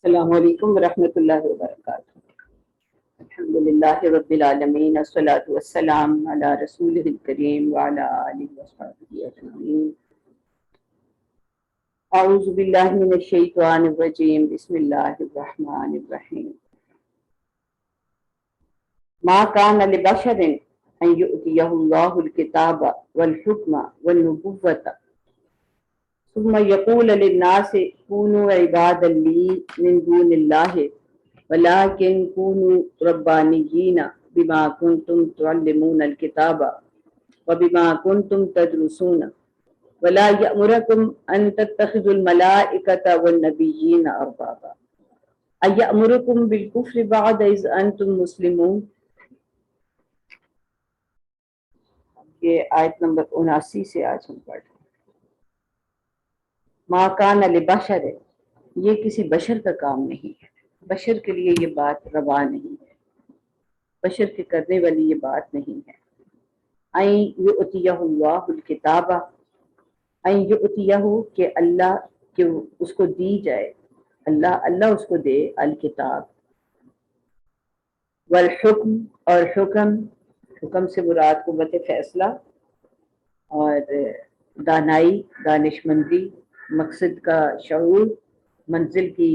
السلام علیکم ورحمۃ اللہ وبرکاتہ۔ الحمد للہ رب العالمین، الصلاۃ والسلام علی رسولہ الکریم وعلی آلہ وصحبہ اجمعین۔ اعوذ باللہ من الشیطان الرجیم، بسم اللہ الرحمن الرحیم۔ ما کان لبشر ان یؤتیہ اللہ الکتاب والحکم والنبوۃ ثم یقول للناس کونوا عبادا لی من دون اللہ ولكن كونوا ربانيين بما كنتم تعلمون الكتاب وبما كنتم تدرسون ولا يأمركم أن تتخذوا الملائكة والنبيين أربابا أيأمركم بالكفر بعد إذ أنتم مسلمون۔ یہ آیت نمبر 79 سے آج ہم پڑھ رہے ہیں۔ ما کان لبشر، یہ کسی بشر کا کام نہیں ہے، بشر کے لیے یہ بات روا نہیں ہے، بشر کے کرنے والی یہ بات نہیں ہے۔ این یؤتیہ اللہ الکتاب، این یؤتیہ کہ اللہ کہ اس کو دی جائے، اللہ اس کو دے الکتاب، والحکم اور حکم سے مراد قوت فیصلہ اور دانائی، دانشمندی، مقصد کا شعور، منزل کی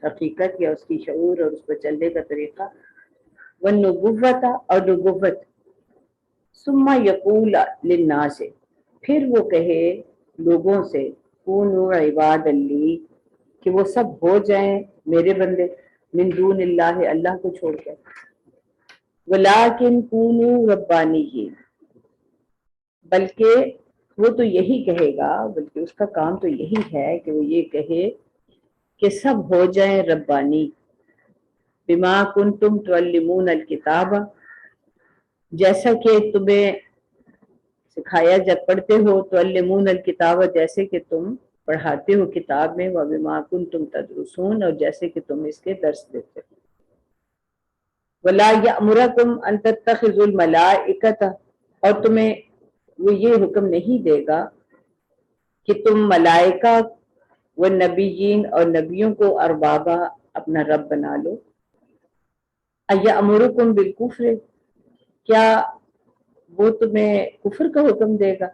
حقیقت یا اس کی شعور اور اس پر چلنے کا طریقہ، والنبوۃ اور نبوت، ثم یقول للناس پھر وہ کہے لوگوں سے، کونوا عباد لی کہ وہ سب ہو جائیں میرے بندے، من دون اللہ اللہ کو چھوڑ کر، ولیکن کونوا ربانیین بلکہ وہ تو یہی کہے گا، بلکہ اس کا کام تو یہی ہے کہ وہ یہ کہے کہ سب ہو جائیں ربانی، بما کنتم تعلمون الکتاب جیسا کہ تمہیں سکھایا جب پڑھتے ہو، تعلمون الکتاب جیسے کہ تم پڑھاتے ہو کتاب میں، وبما کنتم تدرسون اور جیسے کہ تم اس کے درس دیتے ہو، ولا یأمرکم ان تتخذوا الملائکۃ اور تمہیں وہ یہ حکم نہیں دے گا کہ تم ملائکہ والنبیین اور نبیوں کو اربابا اپنا رب بنا لو۔ ایامرکم بالکفر کیا وہ تمہیں کفر کا حکم دے گا،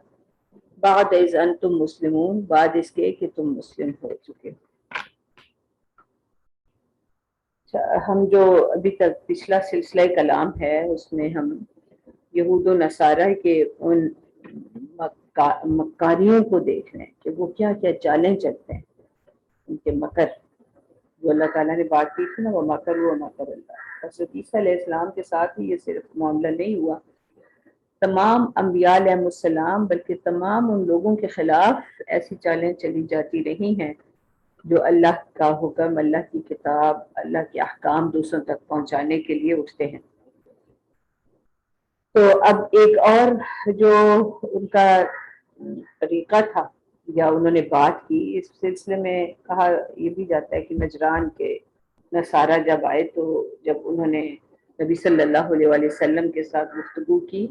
بعد از انتم مسلمون بعد اس کے کہ تم مسلم ہو چکے ہو۔ ہم جو ابھی تک پچھلا سلسلہ کلام ہے اس میں ہم یہود و نصارہ کے ان مکاریوں کو دیکھ رہے ہیں کہ وہ کیا کیا چالیں چلتے ہیں، ان کے مکر جو اللہ تعالیٰ نے بات کی تھی نا، وہ مکر و مکر اللہ۔ حضرت عیسیٰ علیہ السلام کے ساتھ ہی یہ صرف معاملہ نہیں ہوا، تمام انبیاء علیہ السلام بلکہ تمام ان لوگوں کے خلاف ایسی چالیں چلی جاتی رہی ہیں جو اللہ کا حکم، اللہ کی کتاب، اللہ کے احکام دوسروں تک پہنچانے کے لیے اٹھتے ہیں۔ تو اب ایک اور جو ان کا طریقہ تھا یا انہوں نے بات کی، اس سلسلے میں کہا یہ بھی جاتا ہے کہ نجران کے نصارہ جب آئے تو جب انہوں نے نبی صلی اللہ علیہ وآلہ وسلم کے ساتھ گفتگو کی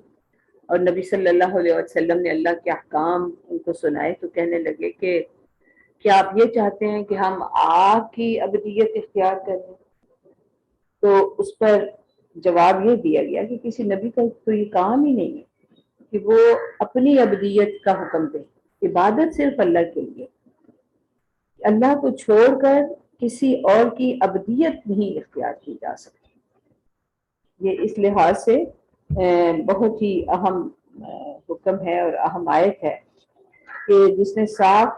اور نبی صلی اللہ علیہ وسلم نے اللہ کے احکام ان کو سنائے تو کہنے لگے کہ کیا آپ یہ چاہتے ہیں کہ ہم آپ کی ابدیت اختیار کریں؟ تو اس پر جواب یہ دیا گیا کہ کسی نبی کا تو یہ کام ہی نہیں ہے کہ وہ اپنی ابدیت کا حکم دے، عبادت صرف اللہ کے لیے، اللہ کو چھوڑ کر کسی اور کی ابدیت نہیں اختیار کی جا سکتی۔ یہ اس لحاظ سے بہت ہی اہم حکم ہے اور اہم آیت ہے کہ جس نے صاف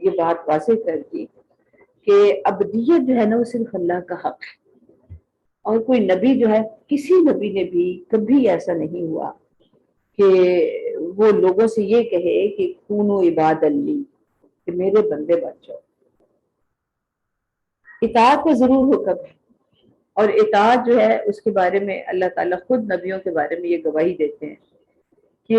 یہ بات واضح کر دی کہ ابدیت جو ہے نا وہ صرف اللہ کا حق ہے، اور کوئی نبی جو ہے، کسی نبی نے بھی کبھی ایسا نہیں ہوا کہ وہ لوگوں سے یہ کہے کہ کونو عباد لی کہ میرے بندے بن جاؤ۔ اطاعت کا ضرور حکم ہے، اور اطاعت جو ہے اس کے بارے میں اللہ تعالیٰ خود نبیوں کے بارے میں یہ گواہی دیتے ہیں کہ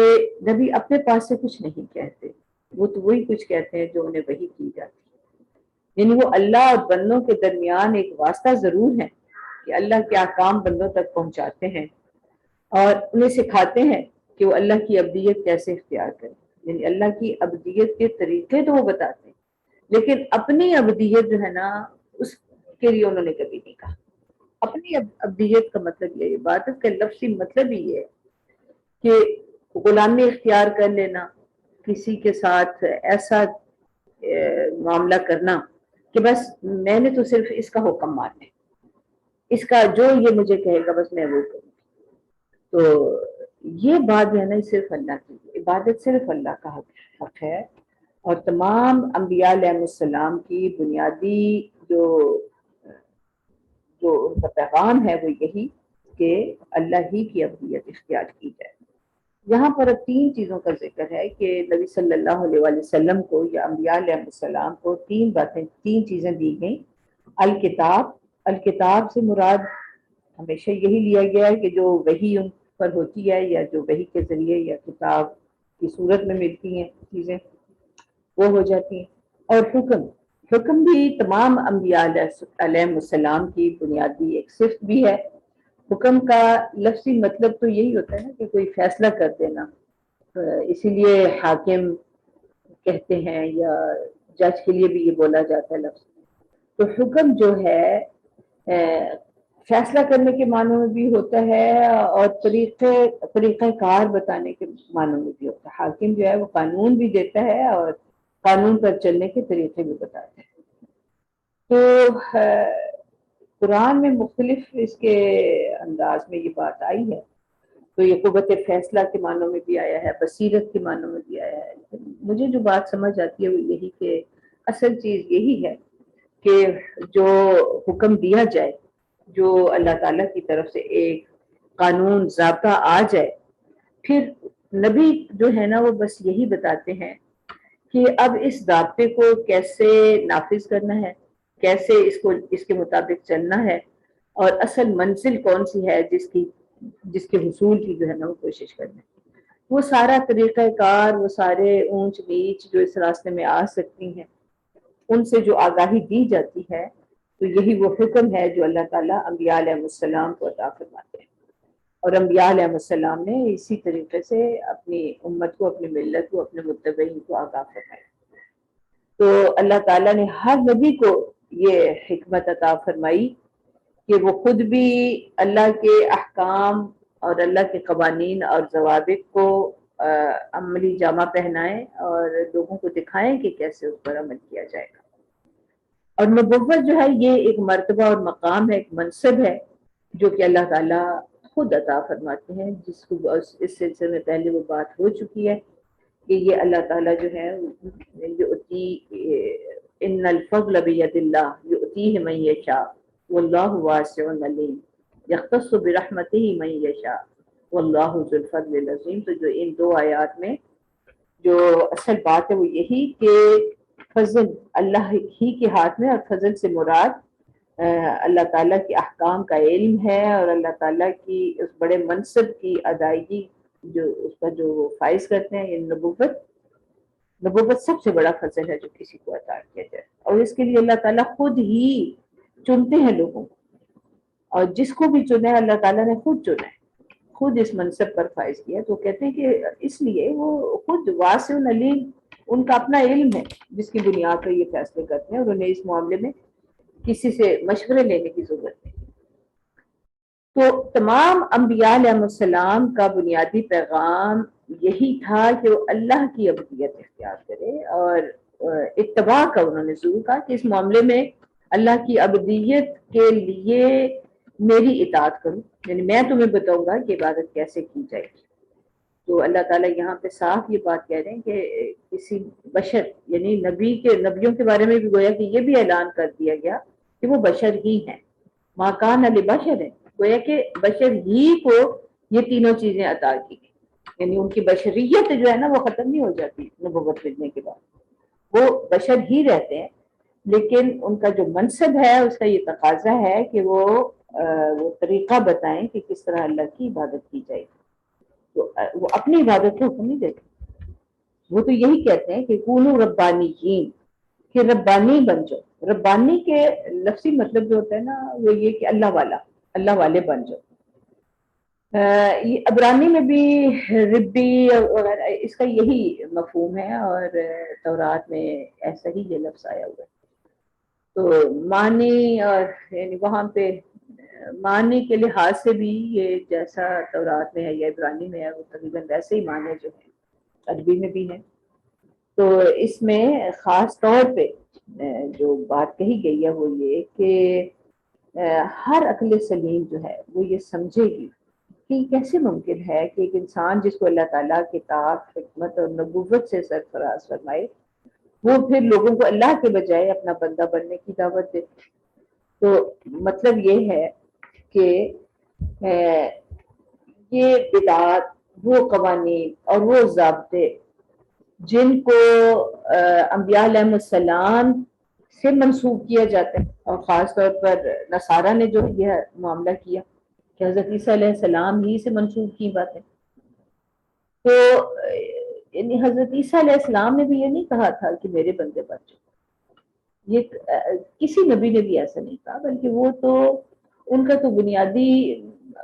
نبی اپنے پاس سے کچھ نہیں کہتے، وہ تو وہی کچھ کہتے ہیں جو انہیں وحی کی جاتی ہے، یعنی وہ اللہ اور بندوں کے درمیان ایک واسطہ ضرور ہے کہ اللہ کے احکام بندوں تک پہنچاتے ہیں اور انہیں سکھاتے ہیں کہ وہ اللہ کی ابدیت کیسے اختیار کریں، یعنی اللہ کی ابدیت کے طریقے تو وہ بتاتے ہیں، لیکن اپنی ابدیت جو ہے نا اس کے لیے انہوں نے کبھی نہیں کہا. اپنی ابدیت کا مطلب یہ، عبادت کا لفظی مطلب ہی یہ ہے کہ غلامی اختیار کر لینا، کسی کے ساتھ ایسا معاملہ کرنا کہ بس میں نے تو صرف اس کا حکم ماننا ہے، اس کا جو یہ مجھے کہے گا بس میں وہ کروں. تو یہ بات جو ہے نا صرف اللہ کی عبادت، صرف اللہ کا حق ہے. اور تمام انبیاء علیہ السلام کی بنیادی جو ان کا پیغام ہے وہ یہی کہ اللہ ہی کی عبودیت اختیار کی جائے. یہاں پر اب 3 چیزوں کا ذکر ہے کہ نبی صلی اللہ علیہ وسلم کو یا انبیاء علیہ السلام کو 3 چیزیں دی گئیں. الکتاب سے مراد ہمیشہ یہی لیا گیا ہے کہ جو وحی ان پر ہوتی ہے یا جو وحی کے ذریعے یا کتاب کی صورت میں ملتی ہیں چیزیں وہ ہو جاتی ہیں. اور حکم بھی تمام انبیاء علیہ السلام کی بنیادی ایک صفت بھی ہے. حکم کا لفظی مطلب تو یہی ہوتا ہے نا کہ کوئی فیصلہ کر دینا، اسی لیے حاکم کہتے ہیں یا جج کے لیے بھی یہ بولا جاتا ہے لفظ. تو حکم جو ہے فیصلہ کرنے کے معنوں میں بھی ہوتا ہے اور طریقہ کار بتانے کے معنوں میں بھی ہوتا ہے. حاکم جو ہے وہ قانون بھی دیتا ہے اور قانون پر چلنے کے طریقے بھی بتاتے ہیں. تو قرآن میں مختلف اس کے انداز میں یہ بات آئی ہے. تو یہ قوت فیصلہ کے معنوں میں بھی آیا ہے، بصیرت کے معنوں میں بھی آیا ہے. مجھے جو بات سمجھ آتی ہے وہ یہی کہ اصل چیز یہی ہے کہ جو حکم دیا جائے، جو اللہ تعالیٰ کی طرف سے ایک قانون ضابطہ آ جائے، پھر نبی جو ہے نا وہ بس یہی بتاتے ہیں کہ اب اس ضابطے کو کیسے نافذ کرنا ہے، کیسے اس کے مطابق چلنا ہے، اور اصل منزل کون سی ہے جس کے حصول کی جو ہے نا وہ کوشش کرنا ہے. وہ سارا طریقہ کار، وہ سارے اونچ نیچ جو اس راستے میں آ سکتی ہیں، ان سے جو آگاہی دی جاتی ہے، تو یہی وہ حکم ہے جو اللہ تعالیٰ انبیاء علیہ السلام کو عطا فرماتے ہیں. اور انبیاء علیہ السلام نے اسی طریقے سے اپنی امت کو، اپنی ملت کو، اپنے متبعین کو آگاہ فرمایا. تو اللہ تعالیٰ نے ہر نبی کو یہ حکمت عطا فرمائی کہ وہ خود بھی اللہ کے احکام اور اللہ کے قوانین اور ضوابط کو عملی جامہ پہنائیں اور لوگوں کو دکھائیں کہ کیسے اس پر عمل کیا جائے گا. اور نبوت جو ہے یہ ایک مرتبہ اور مقام ہے، ایک منصب ہے جو کہ اللہ تعالیٰ خود عطا فرماتے ہیں، جس کو اس سلسلے میں پہلے وہ بات ہو چکی ہے کہ یہ اللہ تعالیٰ جو ہے یؤتی ان الفضل بید اللہ یؤتیہ من یشاء واللہ واسع علیم یختص برحمتہ من یشاء واللہ ذو الفضل العظیم. تو جو ان 2 آیات میں جو اصل بات ہے وہ یہی کہ فضل اللہ ہی کے ہاتھ میں، اور فضل سے مراد اللہ تعالیٰ کے احکام کا علم ہے اور اللہ تعالیٰ کی اس بڑے منصب کی ادائیگی جو اس کا جو وہ فائز کرتے ہیں. یہ نبوت سب سے بڑا فضل ہے جو کسی کو عطا کیا جائے، اور اس کے لیے اللہ تعالیٰ خود ہی چنتے ہیں لوگوں کو، اور جس کو بھی چنے اللہ تعالیٰ نے خود چنا ہے، خود اس منصب پر فائز کیا. تو کہتے ہیں کہ اس لیے وہ خود واسع علیم، ان کا اپنا علم ہے جس کی بنیاد پر یہ فیصلے کرتے ہیں، اور انہیں اس معاملے میں کسی سے مشورے لینے کی ضرورت نہیں. تو تمام انبیاء علیہ السلام کا بنیادی پیغام یہی تھا کہ وہ اللہ کی عبودیت اختیار کرے، اور اتباع کا انہوں نے ضرور کہا کہ اس معاملے میں اللہ کی عبودیت کے لیے میری اطاعت کروں، یعنی میں تمہیں بتاؤں گا کہ عبادت کیسے کی جائے گی. تو اللہ تعالیٰ یہاں پہ صاف یہ بات کہہ رہے ہیں کہ کسی بشر یعنی نبیوں کے بارے میں بھی گویا کہ یہ بھی اعلان کر دیا گیا کہ وہ بشر ہی ہیں. ما کان لبشر ہے، گویا کہ بشر ہی کو یہ تینوں چیزیں عطا کی گئی، یعنی ان کی بشریت جو ہے نا وہ ختم نہیں ہو جاتی نبوت ملنے کے بعد، وہ بشر ہی رہتے ہیں، لیکن ان کا جو منصب ہے اس کا یہ تقاضا ہے کہ وہ طریقہ بتائیں کہ کس طرح اللہ کی عبادت کی جائے. تو وہ اپنی عبادت کو حکم نہیں دیتے، وہ تو یہی کہتے ہیں کہ کونوا ربانیین، کہ ربانی بن جاؤ. ربانی کے لفظی مطلب جو ہوتا ہے نا وہ یہ کہ اللہ والے بن جاؤ. یہ عبرانی میں بھی ربی وغیرہ اس کا یہی مفہوم ہے، اور تورات میں ایسا ہی یہ لفظ آیا ہوا ہے. تو معنی اور یعنی وہاں پہ معنی کے لحاظ سے بھی یہ جیسا تورات میں ہے یا عبرانی میں ہے وہ تقریباً ویسے ہی معنی جو ہے عربی میں بھی ہے. تو اس میں خاص طور پہ جو بات کہی گئی ہے وہ یہ کہ ہر عقل سلیم جو ہے وہ یہ سمجھے گی کہ کیسے ممکن ہے کہ ایک انسان جس کو اللہ تعالیٰ کتاب حکمت اور نبوت سے سرفراز فرمائے وہ پھر لوگوں کو اللہ کے بجائے اپنا بندہ بننے کی دعوت دے. تو مطلب یہ ہے کہ یہ بدعات وہ قوانین اور وہ ضابطے جن کو انبیاء علیہ السلام سے منسوخ کیا جاتا ہے، اور خاص طور پر نصارہ نے جو یہ معاملہ کیا کہ حضرت عیسیٰ علیہ السلام ہی سے منسوخ کی باتیں. تو یعنی حضرت عیسیٰ علیہ السلام نے بھی یہ نہیں کہا تھا کہ میرے بندے بن جائیں، یہ کسی نبی نے بھی ایسا نہیں کہا، بلکہ وہ تو ان کا تو بنیادی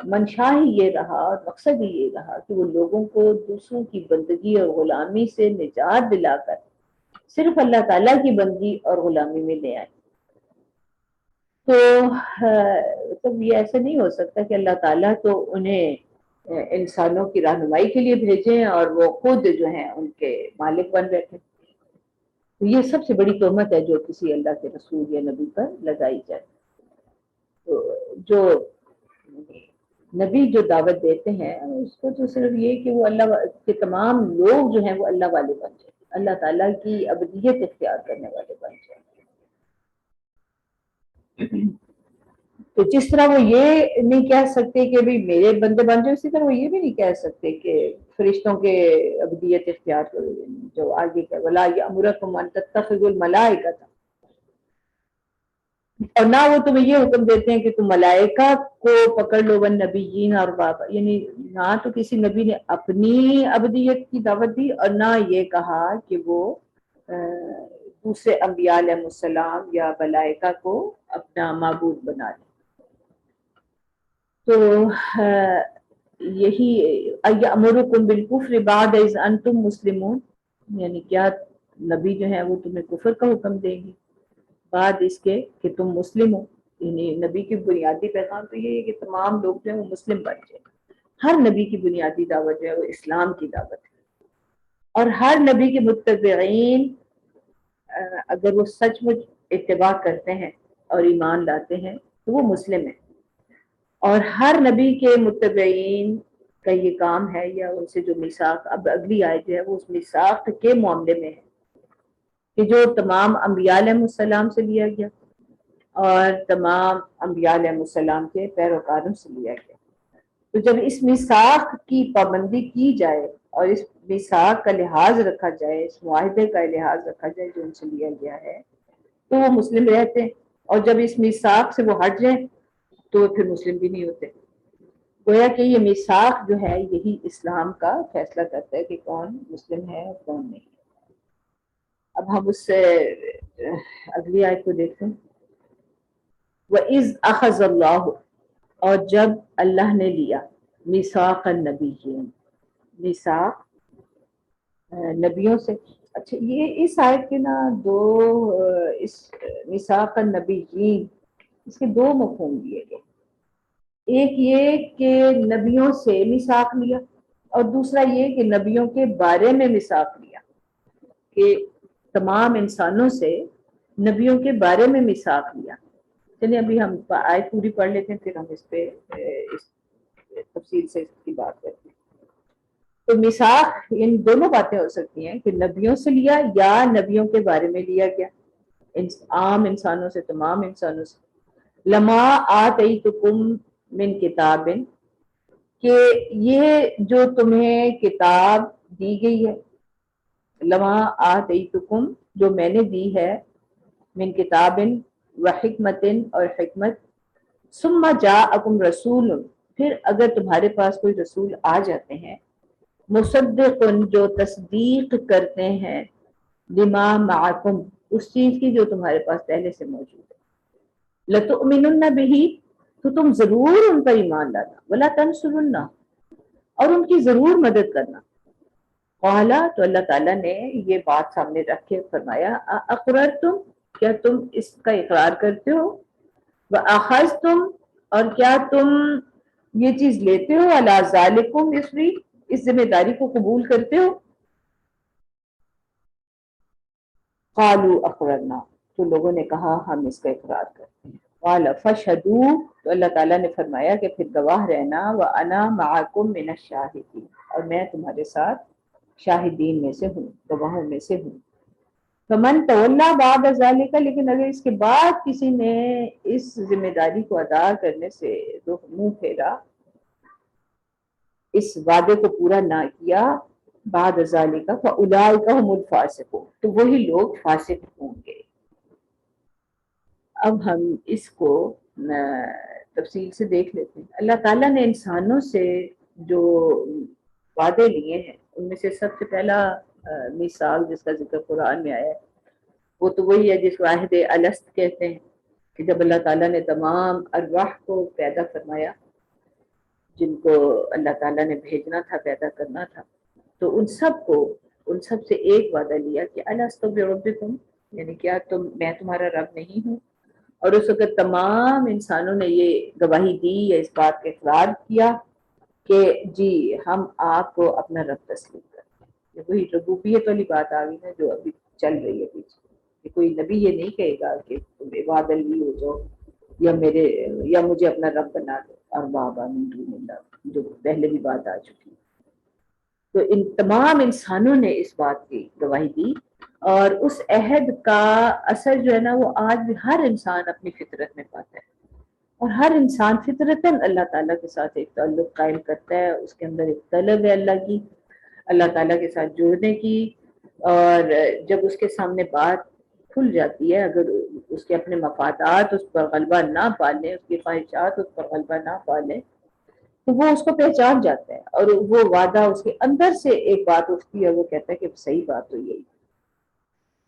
منشا ہی یہ رہا اور مقصد ہی یہ رہا کہ وہ لوگوں کو دوسروں کی بندگی اور غلامی سے نجات دلا کر صرف اللہ تعالیٰ کی بندگی اور غلامی میں لے آئے. تو یہ ایسا نہیں ہو سکتا کہ اللہ تعالیٰ تو انہیں انسانوں کی رہنمائی کے لیے بھیجیں اور وہ خود جو ہیں ان کے مالک بن بیٹھے. تو یہ سب سے بڑی تہمت ہے جو کسی اللہ کے رسول یا نبی پر لگائی جائے. تو جو نبی جو دعوت دیتے ہیں اس کو تو صرف یہ کہ وہ اللہ کے تمام لوگ جو ہیں وہ اللہ والے بن جائیں، اللہ تعالیٰ کی ابدیت اختیار کرنے والے بن جائیں. تو جس طرح وہ یہ نہیں کہہ سکتے کہ بھی میرے بندے بن جائے، اسی طرح وہ یہ بھی نہیں کہہ سکتے کہ فرشتوں کے ابدیت اختیار کرو، جو آگے کہ ولا یامرکم ان تتخذوا الملائکۃ، اور نہ وہ تمہیں یہ حکم دیتے ہیں کہ تم ملائکہ کو پکڑ لو والنبیین اور بابا، یعنی نہ تو کسی نبی نے اپنی ابدیت کی دعوت دی اور نہ یہ کہا کہ وہ دوسرے انبیاء علیہ السلام یا ملائکہ کو اپنا معبود بنا لیں. تو یہی یامرکم بالکفر بعد اذ انتم مسلمون، یعنی کیا نبی جو ہے وہ تمہیں کفر کا حکم دیں گی بعد اس کے کہ تم مسلم ہو. یعنی نبی کی بنیادی پیغام تو یہ ہے کہ تمام لوگ جو ہیں وہ مسلم بن جائیں. ہر نبی کی بنیادی دعوت جو ہے وہ اسلام کی دعوت ہے، اور ہر نبی کے متبعین اگر وہ سچ مچ اتباع کرتے ہیں اور ایمان لاتے ہیں تو وہ مسلم ہیں. اور ہر نبی کے متبعین کا یہ کام ہے یا ان سے جو میثاق اب اگلی آیت جو ہے وہ اس میثاق کے معاملے میں ہے کہ جو تمام انبیاء علیہ السلام سے لیا گیا اور تمام انبیاء علیہ السلام کے پیروکاروں سے لیا گیا. تو جب اس میثاق کی پابندی کی جائے اور اس میثاق کا لحاظ رکھا جائے، اس معاہدے کا لحاظ رکھا جائے جو ان سے لیا گیا ہے، تو وہ مسلم رہتے ہیں. اور جب اس میثاق سے وہ ہٹ جائیں تو پھر مسلم بھی نہیں ہوتے. گویا کہ یہ میثاق جو ہے یہی اسلام کا فیصلہ کرتا ہے کہ کون مسلم ہے اور کون نہیں. اب ہم اس سے اگلی آیت کو دیکھتے ہیں. وَإِذْ أَخَذَ اللَّهُ، اور جب اللہ نے لیا میثاق النبیین، میثاق نبیوں سے. اچھا یہ اس آیت کے نا دو اس میثاق النبیین اس کے دو مفہوم دیے گئے. ایک یہ کہ نبیوں سے میثاق لیا اور دوسرا یہ کہ نبیوں کے بارے میں میثاق لیا، کہ تمام انسانوں سے نبیوں کے بارے میں میثاق لیا. چلیے ابھی ہم آیت پوری پڑھ لیتے ہیں پھر ہم اس پہ اس تفصیل سے اس کی بات کرتے ہیں. تو میثاق ان دونوں باتیں ہو سکتی ہیں کہ نبیوں سے لیا یا نبیوں کے بارے میں لیا گیا، عام انسانوں سے، تمام انسانوں سے. لما آتیتکم من کتاب، کہ یہ جو تمہیں کتاب دی گئی ہے، لما آتیتکم جو میں نے دی ہے، من کتاب و حکمت اور حکمت، ثم جاءکم رسول، پھر اگر تمہارے پاس کوئی رسول آ جاتے ہیں، مصدق جو تصدیق کرتے ہیں، لما معکم اس چیز کی جو تمہارے پاس پہلے سے موجود ہے، لتؤمنن بہ تو تم ضرور ان پر ایمان لانا، ولا تنصرن اور ان کی ضرور مدد کرنا. قالا تو اللہ تعالیٰ نے یہ بات سامنے رکھ کے فرمایا اقررتم کیا تم اس کا اقرار کرتے ہو؟ وَأَخَذْتُمْ اور کیا تم یہ چیز لیتے ہو عَلَىٰ ذَلِكُمْ اسری اس ذمہ داری کو قبول کرتے ہو؟ قَالُوا أَقْرَرْنَا تو لوگوں نے کہا ہم اس کا اقرار کرتے ہیں۔ قَالَ فَاشْهَدُوا تو اللہ تعالیٰ نے فرمایا کہ پھر گواہ رہنا وَأَنَا مَعَكُمْ مِنَ الشَّاهِدِينَ اور میں تمہارے ساتھ شاہدین میں سے ہوں، گواہوں میں سے ہوں۔ فَمَن تَوَلَّىٰ بَعْدَ ذَلِكَ لیکن اگر اس کے بعد کسی نے اس ذمہ داری کو ادا کرنے سے منہ پھیرا، اس وعدے کو پورا نہ کیا، بعد ذالک فاولئک هم الفاسقون تو وہی لوگ فاسق ہوں گے۔ اب ہم اس کو تفصیل سے دیکھ لیتے ہیں۔ اللہ تعالیٰ نے انسانوں سے جو وعدے لیے ہیں ان میں سے سب سے پہلا میثاق جس کا ذکر قرآن میں آیا ہے وہ تو وہی ہے جس کو عہد الست کہتے ہیں، کہ جب اللہ تعالیٰ نے تمام ارواح کو پیدا فرمایا جن کو اللہ تعالیٰ نے بھیجنا تھا، پیدا کرنا تھا، تو ان سب سے ایک وعدہ لیا کہ الست بربکم یعنی کیا میں تمہارا رب نہیں ہوں؟ اور اس وقت تمام انسانوں نے یہ گواہی دی یا اس بات کا اقرار کیا کہ جی ہم آپ کو اپنا رب تسلیم کرتے ہیں۔ یہ وہی ربوبیت والی بات آ گئی ہے جو ابھی چل رہی ہے پیچھے، کہ کوئی نبی یہ نہیں کہے گا کہ تم عباد لی ہو جاؤ یا مجھے اپنا رب بنا دو، اربابا من دون اللہ، جو پہلے بھی بات آ چکی ہے۔ تو ان تمام انسانوں نے اس بات کی گواہی دی، اور اس عہد کا اثر جو ہے نا وہ آج بھی ہر انسان اپنی فطرت میں پاتا ہے، اور ہر انسان فطرتاً اللہ تعالیٰ کے ساتھ ایک تعلق قائم کرتا ہے، اس کے اندر ایک طلب ہے اللہ تعالیٰ کے ساتھ جڑنے کی، اور جب اس کے سامنے بات کھل جاتی ہے، اگر اس کے اپنے مفادات اس پر غلبہ نہ پالیں، اس کی خواہشات اس پر غلبہ نہ پالیں، تو وہ اس کو پہچان جاتا ہے، اور وہ وعدہ اس کے اندر سے ایک بات اٹھتی ہے، وہ کہتا ہے کہ صحیح بات تو یہی۔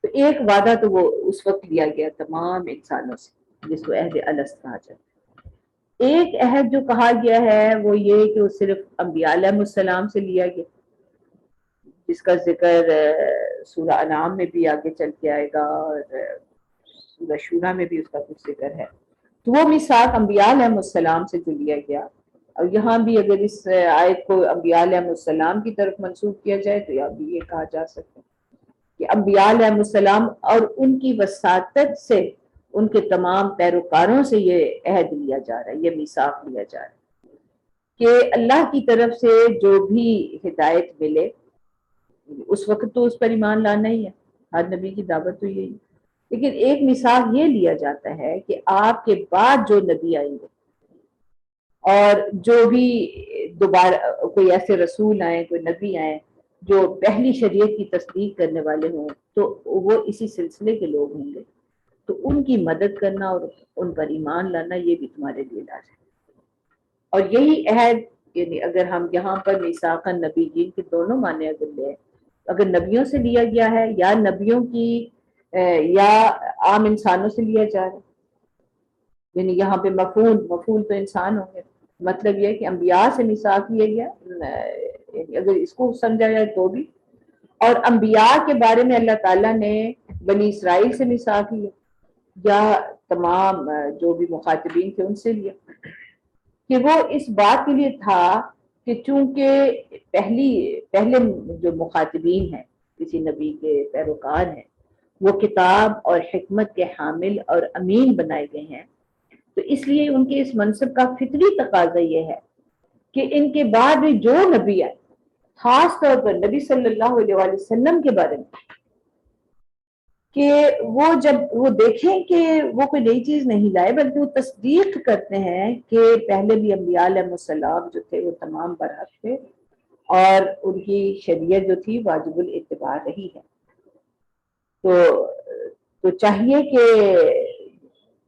تو ایک وعدہ تو وہ اس وقت لیا گیا تمام انسانوں سے جس کو عہد الست کہا جاتا ہے۔ ایک عہد جو کہا گیا ہے وہ یہ کہ وہ صرف انبیاء علیہ السلام سے لیا گیا، جس کا ذکر سورہ انعام میں بھی آگے چل کے آئے گا، اور سورہ شورى میں بھی اس کا کچھ ذکر ہے۔ تو وہ میثاق انبیاء علیہ السلام سے جو لیا گیا، اور یہاں بھی اگر اس آیت کو انبیاء علیہ السلام کی طرف منسوب کیا جائے تو یہاں بھی یہ کہا جا سکتا ہے کہ انبیاء علیہ السلام اور ان کی وساطت سے ان کے تمام پیروکاروں سے یہ عہد لیا جا رہا ہے، یہ میثاق لیا جا رہا ہے کہ اللہ کی طرف سے جو بھی ہدایت ملے، اس وقت تو اس پر ایمان لانا ہی ہے، ہر نبی کی دعوت تو یہی، لیکن ایک میثاق یہ لیا جاتا ہے کہ آپ کے بعد جو نبی آئیں گے اور جو بھی دوبارہ کوئی ایسے رسول آئیں، کوئی نبی آئیں جو پہلی شریعت کی تصدیق کرنے والے ہوں، تو وہ اسی سلسلے کے لوگ ہوں گے، تو ان کی مدد کرنا اور ان پر ایمان لانا یہ بھی تمہارے لیے لازم ہے۔ اور یہی عہد یعنی اگر ہم یہاں پر میثاق النبیین کے دونوں معنی اگر لیں، اگر نبیوں سے لیا گیا ہے یا نبیوں کی یا عام انسانوں سے لیا جا رہا ہے، یعنی یہاں پہ مفعول تو انسان ہوں گے، مطلب یہ کہ انبیاء سے میثاق لیا گیا، یعنی اگر اس کو سمجھا جائے تو بھی، اور انبیاء کے بارے میں اللہ تعالیٰ نے بنی اسرائیل سے میثاق لیا یا تمام جو بھی مخاطبین تھے ان سے لیا، کہ وہ اس بات کے لیے تھا کہ چونکہ پہلے جو مخاطبین ہیں کسی نبی کے پیروکار ہیں وہ کتاب اور حکمت کے حامل اور امین بنائے گئے ہیں، تو اس لیے ان کے اس منصب کا فطری تقاضا یہ ہے کہ ان کے بعد بھی جو نبی آئے، خاص طور پر نبی صلی اللہ علیہ وآلہ وسلم کے بارے میں، کہ وہ جب وہ دیکھیں کہ وہ کوئی نئی چیز نہیں لائے بلکہ وہ تصدیق کرتے ہیں کہ پہلے بھی انبیاء علیہ السلام جو تھے وہ تمام برحق تھے، اور ان کی شریعت جو تھی واجب الاتباع رہی ہے، تو چاہیے کہ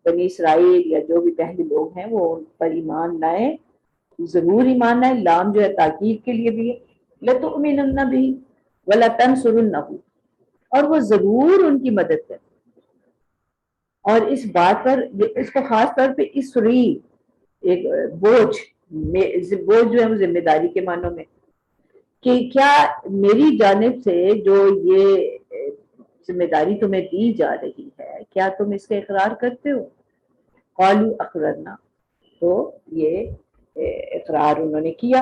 بنی اسرائیل یا جو بھی پہلے لوگ ہیں وہ ان پر ایمان لائیں، ضرور ایمان لائیں، لام جو ہے تاکید کے لیے بھی ہے، لَتُؤْمِنُنَّ بِهِ وَلَتَنْصُرُنَّهُ، اور وہ ضرور ان کی مدد کریں، اور اس بات پر اس کو خاص طور پہ اسری ایک بوجھ جو ہے وہ ذمہ داری کے معنوں میں، کہ کیا میری جانب سے جو یہ ذمہ داری تمہیں دی جا رہی ہے کیا تم اس کا اقرار کرتے ہو؟ قالوا اقررنا، تو یہ اقرار انہوں نے کیا۔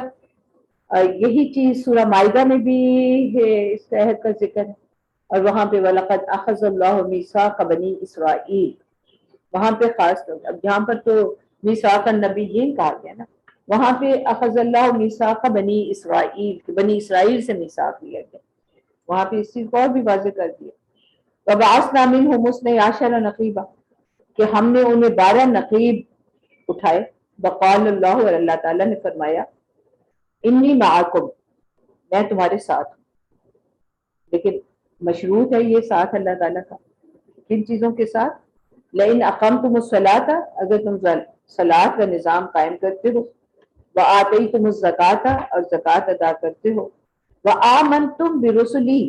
یہی چیز سورہ مائدہ میں بھی اس عہد کا ذکر ہے، اور وہاں پہ وَلَقَدْ أَخَذَ اللَّهُ مِيثَاقَ بَنِي إِسْرَائِيل، وہاں پہ خاص طور اب یہاں پر تو میثاق النبیین کہا گیا نا، وہاں پہ اخذ اللہ میثاق بنی اسرائیل، بنی اسرائیل سے میثاق لیا گیا، وہاں پہ اس چیز کو اور بھی واضح کر دیا۔ وَبَعَثْنَا مِنْهُمُ اثْنَيْ عَشَرَ نَقِيبًا، کہ ہم نے انہیں 12 نقیب اٹھائے۔ وقال اللہ، اور اللہ تعالیٰ نے فرمایا انی معکم، میں تمہارے ساتھ ہوں۔ لیکن مشروط ہے یہ ساتھ اللہ تعالیٰ کا، کن چیزوں کے ساتھ؟ لئن اقمتم الصلاۃ، اگر تم صلاۃ کا نظام قائم کرتے ہو، وآتیتم الزکاۃ، اور زکوٰۃ ادا کرتے ہو، وآمنتم برسلی،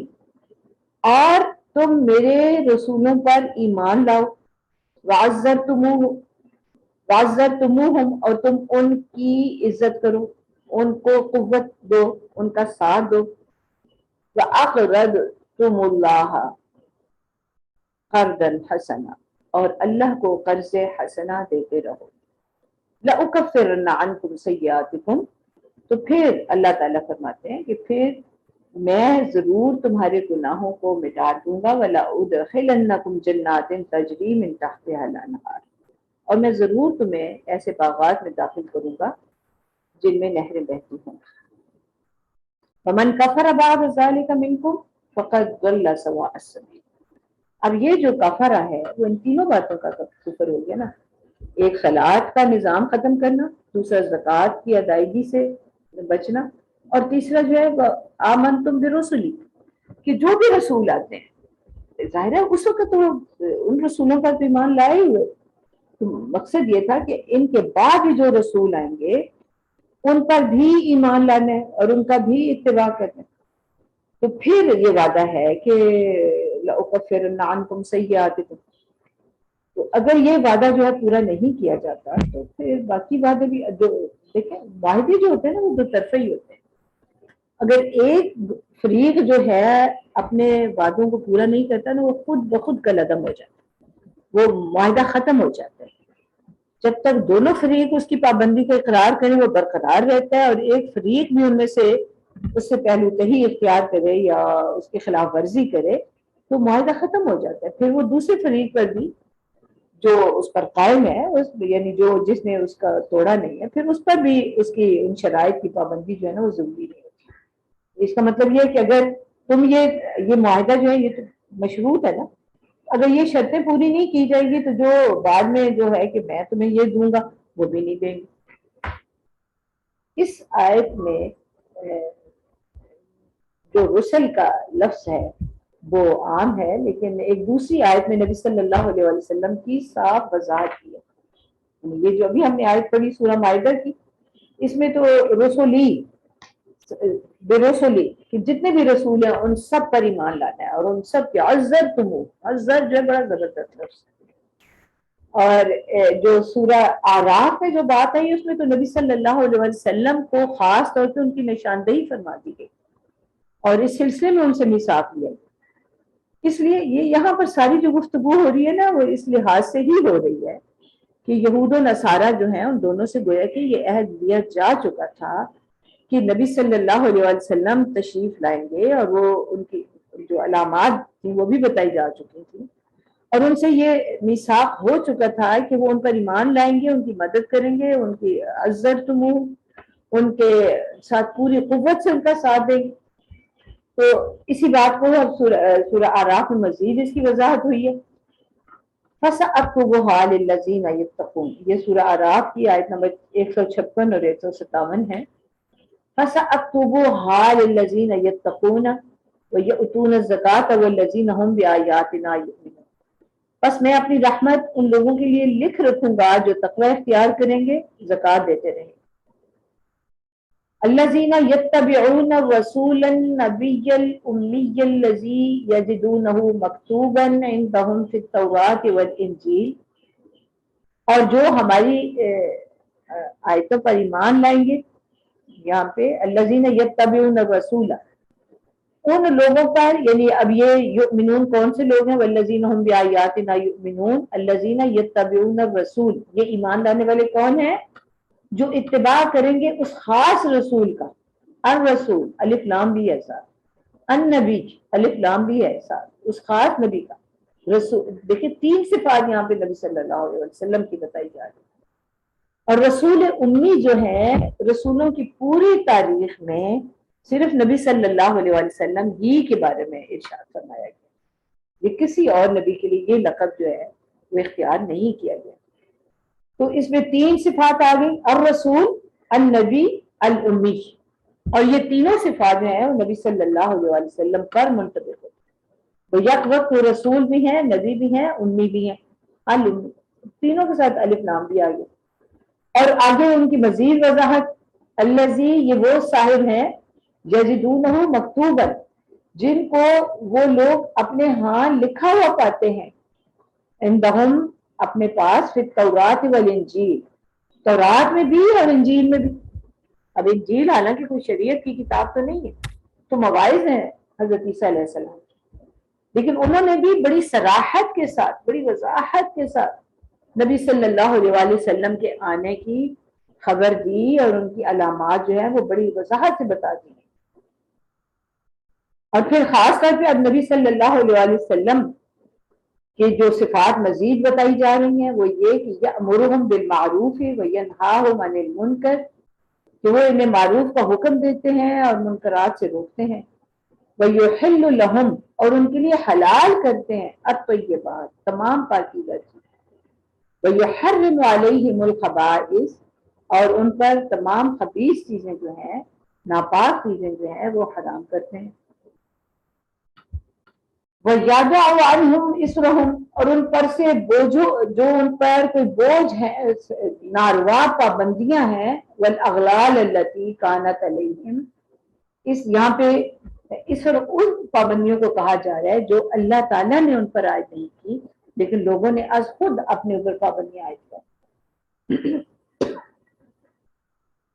اور تم میرے رسولوں پر ایمان لاؤ، وعزرتموہم، اور تم ان کی عزت کرو، ان کو قوت دو، ان کا ساتھ دو، وَأَقْرَضْتُمُ اللَّهَ قَرْضًا حَسَنًا، اور اللہ کو قرض حسنہ دیتے رہو۔ لَأُكَفِّرَنَّ عَنْكُمْ سَيِّئَاتِكُمْ، تو پھر اللہ تعالیٰ فرماتے ہیں کہ پھر میں ضرور تمہارے گناہوں کو مٹا دوں گا، وَلَأُدْخِلَنَّكُمْ جَنَّاتٍ تَجْرِي مِن تَحْتِهَا الْأَنْهَارُ، اور میں ضرور تمہیں ایسے باغات میں داخل کروں گا جن میں نہریں بہتی ہوں۔ فَمَنْ كَفَرَ بَعْدَ ذَلِكَ مِنْكُمْ فَقَدْ ضَلَّ سَوَاءَ السَّبِيلِ، اب یہ جو کفرہ ہے وہ ان تینوں باتوں کا کفر ہو گیا نا، ایک صلاۃ کا نظام ختم کرنا، دوسرا زکوٰۃ کی ادائیگی سے بچنا، اور تیسرا جو ہے آمنتم برسلی، کہ جو بھی رسول آتے ہیں، ظاہر ہے اس وقت تو ان رسولوں پر ایمان لائے ہوئے، تو مقصد یہ تھا کہ ان کے بعد جو رسول آئیں گے ان پر بھی ایمان لانا ہے اور ان کا بھی اتباع کرنا ہے۔ تو پھر یہ وعدہ ہے کہ لَأُكَفِّرَنَّ عَنْكُمْ سَيِّئَاتِكُمْ، تو اگر یہ وعدہ جو ہے پورا نہیں کیا جاتا تو پھر باقی وعدے بھی دیکھیں، معاہدے جو ہوتے ہیں نا وہ دو طرفہ ہی ہوتے ہیں، اگر ایک فریق جو ہے اپنے وعدوں کو پورا نہیں کرتا نا، وہ خود بخود کل عدم ہو جاتا ہے، وہ معاہدہ ختم ہو جاتا ہے۔ جب تک دونوں فریق اس کی پابندی کا اقرار کریں وہ برقرار رہتا ہے، اور ایک فریق بھی ان میں سے اس سے پہلو تہی اختیار کرے یا اس کی خلاف ورزی کرے تو معاہدہ ختم ہو جاتا ہے، پھر وہ دوسرے فریق پر بھی جو اس پر قائم ہے، یعنی جو جس نے اس کا توڑا نہیں ہے، پھر اس پر بھی اس کی ان شرائط کی پابندی جو ہے نا وہ ضروری نہیں ہوتی۔ اس کا مطلب یہ ہے کہ اگر تم یہ معاہدہ جو ہے یہ تو مشروط ہے نا، اگر یہ شرطیں پوری نہیں کی جائے گی تو جو بعد میں جو ہے کہ میں تمہیں یہ دوں گا وہ بھی نہیں دیں گے۔ اس آیت میں جو رسل کا لفظ ہے وہ عام ہے، لیکن ایک دوسری آیت میں نبی صلی اللہ علیہ وسلم کی صاف وضاحت کی ہے، یہ جو ابھی ہم نے آیت پڑھی سورہ مائدہ کی، اس میں تو رسولی بے رسولی کہ جتنے بھی رسول ہیں ان سب پر ایمان لانا ہے، اور ان سب کے عزر جو ہے بڑا زبردست لفظ ہے۔ اور جو سورہ اعراف میں جو بات آئی اس میں تو نبی صلی اللہ علیہ وسلم کو خاص طور پہ ان کی نشاندہی فرما دی گئی، اور اس سلسلے میں ان سے میثاق لیا گیا۔ اس لیے یہ یہاں پر ساری جو گفتگو ہو رہی ہے نا وہ اس لحاظ سے ہی ہو رہی ہے کہ یہود و نصارہ جو ہیں ان دونوں سے گویا کہ یہ عہد لیا جا چکا تھا کہ نبی صلی اللہ علیہ وسلم تشریف لائیں گے، اور وہ ان کی جو علامات تھیں وہ بھی بتائی جا چکی تھیں، اور ان سے یہ میثاق ہو چکا تھا کہ وہ ان پر ایمان لائیں گے، ان کی مدد کریں گے، ان کی عزرتموہ، ان کے ساتھ پوری قوت سے ان کا ساتھ دیں گے۔ تو اسی بات کو اب سورہ اعراف میں مزید اس کی وضاحت ہوئی ہے۔ فَسَأَكْتُبُهَا لِلَّذِينَ يَتَّقُونَ، یہ سورہ اعراف کی آیت نمبر 156 اور 157 ہے۔ فَسَأَكْتُبُهَا لِلَّذِينَ يَتَّقُونَ وَيُؤْتُونَ الزَّكَاةَ وَالَّذِينَ هُمْ بِآيَاتِنَا يُؤْمِنُونَ، بس میں اپنی رحمت ان لوگوں کے لیے لکھ رکھوں گا جو تقوی اختیار کریں گے، زکوٰۃ دیتے رہیں گے۔ الذين يتبعون الرسول النبي الأمي الذي يجدونه مكتوبا عندهم في التوراة والإنجيل، اور جو ہماری آیتوں پر ایمان لائیں گے، یہاں پہ الذين يتبعون الرسول ان لوگوں پر، یعنی اب یہ یؤمنون کون سے لوگ ہیں؟ والذین هم بآیاتنا یؤمنون الذین یتبعون الرسول، یہ ایمان لانے والے کون ہیں؟ جو اتباع کریں گے اس خاص رسول کا، الرسول الف لام بھی ہے ساتھ، النبی الف لام بھی ہے ساتھ، اس خاص نبی کا رسول۔ دیکھیں تین صفات یہاں پہ نبی صلی اللہ علیہ وسلم کی بتائی جا رہی ہے۔ اور رسول امی جو ہے، رسولوں کی پوری تاریخ میں صرف نبی صلی اللہ علیہ وسلم ہی کے بارے میں ارشاد فرمایا گیا، یہ کسی اور نبی کے لیے یہ لقب جو ہے وہ اختیار نہیں کیا گیا۔ تو اس میں تین صفات آ گئی، الرسول، النبی، الامی، اور یہ تینوں صفات جو ہیں وہ نبی صلی اللہ علیہ وسلم پر منطبق ہوتی ہیں۔ تو یک وقت وہ رسول بھی ہیں، نبی بھی ہیں، امی بھی ہیں، الامی، تینوں کے ساتھ الف نام بھی آ گیا۔ اور آگے ان کی مزید وضاحت، الذی، یہ وہ صاحب ہیں، یجدونہ مکتوبا، جن کو وہ لوگ اپنے ہاں لکھا ہوا پاتے ہیں، عندہم، اپنے پاس، فی التوراۃ والانجیل، تورات میں بھی اور انجیل میں بھی۔ اب انجیل حالانکہ کوئی شریعت کی کتاب تو نہیں ہے، تو مواعظ ہیں حضرت عیسیٰ علیہ السلام، لیکن انہوں نے بھی بڑی صراحت کے ساتھ، بڑی وضاحت کے ساتھ نبی صلی اللہ علیہ وآلہ وسلم کے آنے کی خبر دی، اور ان کی علامات جو ہیں وہ بڑی وضاحت سے بتا دی۔ اور پھر خاص طور پہ اب نبی صلی اللہ علیہ وآلہ وسلم کہ جو صفات مزید بتائی جا رہی ہیں وہ یہ کہ یأمرہم بالمعروف وینہاہم عن المنکر، کہ وہ انہیں معروف کا حکم دیتے ہیں اور منکرات سے روکتے ہیں، ویحل لہم، اور ان کے لیے حلال کرتے ہیں، الطیبات، تمام پاکیزہ چیزیں، ویحرم علیہم الخبائث، اور ان پر تمام خبیث چیزیں جو ہیں، ناپاک چیزیں جو ہیں وہ حرام کرتے ہیں۔ وَيَضَعُ عَنْهُمْ إِصْرَهُمْ، اور ان پر سے جو ان پر کوئی بوجھ ہے، ناروا پابندیاں ہیں، وَالْأَغْلَالَ الَّتِي كَانَتْ عَلَيْهِمْ، اس یہاں پہ اسر ان پابندیوں کو کہا جا رہا ہے جو اللہ تعالیٰ نے ان پر عائد نہیں کی، لیکن لوگوں نے از خود اپنے اوپر پابندیاں عائد کر۔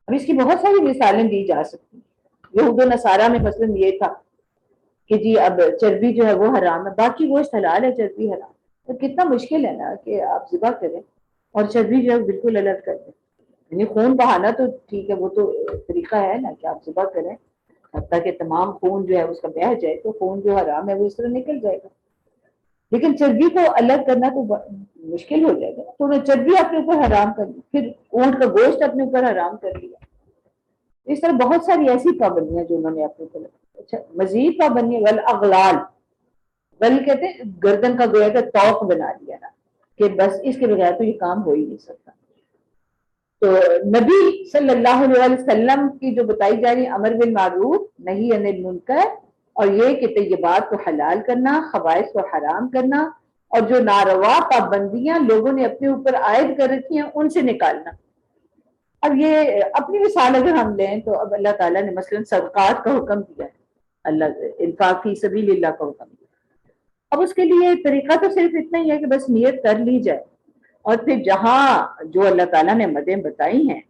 اب اس کی بہت ساری مثالیں دی جا سکتی ہیں۔ یہود و نصارہ میں مثلا یہ تھا کہ جی اب چربی جو ہے وہ حرام ہے، باقی گوشت حلال ہے، چربی حرام ہے۔ تو کتنا مشکل ہے نا کہ آپ ذبح کریں اور چربی جو ہے بالکل الگ کر دیں، یعنی خون بہانا تو ٹھیک ہے، وہ تو طریقہ ہے نا کہ آپ ذبح کریں، حتیٰ کہ تمام خون جو ہے اس کا بہہ جائے تو خون جو حرام ہے وہ اس طرح نکل جائے گا، لیکن چربی کو الگ کرنا تو مشکل ہو جائے گا، تو انہوں نے چربی اپنے اوپر حرام کر دی، پھر اونٹ کا گوشت اپنے اوپر حرام کر لیا۔ اس طرح بہت ساری ایسی پابندیاں جو انہوں نے اپنے اوپر۔ اچھا، مزید پابندیاں، والاغلال، بل کہتے ہیں گردن کا گویا کا توق بنا لیا نا، کہ بس اس کے بغیر تو یہ کام ہو ہی نہیں سکتا۔ تو نبی صلی اللہ علیہ وسلم کی جو بتائی جا رہی امر بالمعروف نہی عن المنکر، اور یہ کہ طیبات کو حلال کرنا، خبائث کو حرام کرنا، اور جو ناروا پابندیاں لوگوں نے اپنے اوپر عائد کر رکھی ہیں ان سے نکالنا۔ اب یہ اپنی مثال اگر ہم لیں تو اب اللہ تعالیٰ نے مثلا صدقات کا حکم دیا ہے، اللہ انفاق فی سبیل اللہ کا حکم دیا، اب اس کے لیے طریقہ تو صرف اتنا ہی ہے کہ بس نیت کر لی جائے، اور پھر جہاں جو اللہ تعالیٰ نے مدیں بتائی ہیں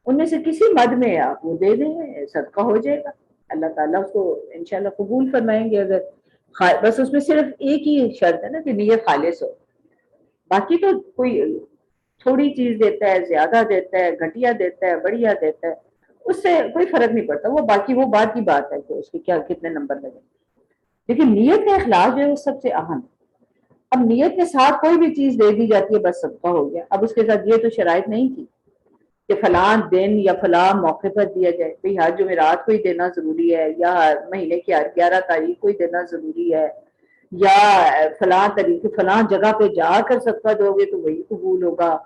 ان میں سے کسی مد میں آپ وہ دے دیں، صدقہ ہو جائے گا، اللہ تعالیٰ اس کو انشاءاللہ قبول فرمائیں گے۔ اگر بس اس میں صرف ایک ہی شرط ہے نا کہ نیت خالص ہو، باقی تو کوئی تھوڑی چیز دیتا ہے، زیادہ دیتا ہے، گھٹیا دیتا ہے، بڑھیا دیتا ہے، اس سے کوئی فرق نہیں پڑتا، وہ باقی وہ بات کی بات ہے کہ اس کے کیا کتنے نمبر لگے، لیکن نیت کا اخلاص جو ہے وہ سب سے اہم ہے۔ اب نیت کے ساتھ کوئی بھی چیز دے دی جاتی ہے بس صدقہ ہو گیا، اب اس کے ساتھ یہ تو شرائط نہیں تھی کہ فلاں دن یا فلاں موقع پر دیا جائے، بھئی ہر جمعرات کو ہی دینا ضروری ہے، یا مہینے کی 11 تاریخ کو ہی دینا ضروری ہے، یا فلاں تاریخ فلاں جگہ پہ جا کر صدقہ دو گے تو وہی قبول ہوگا،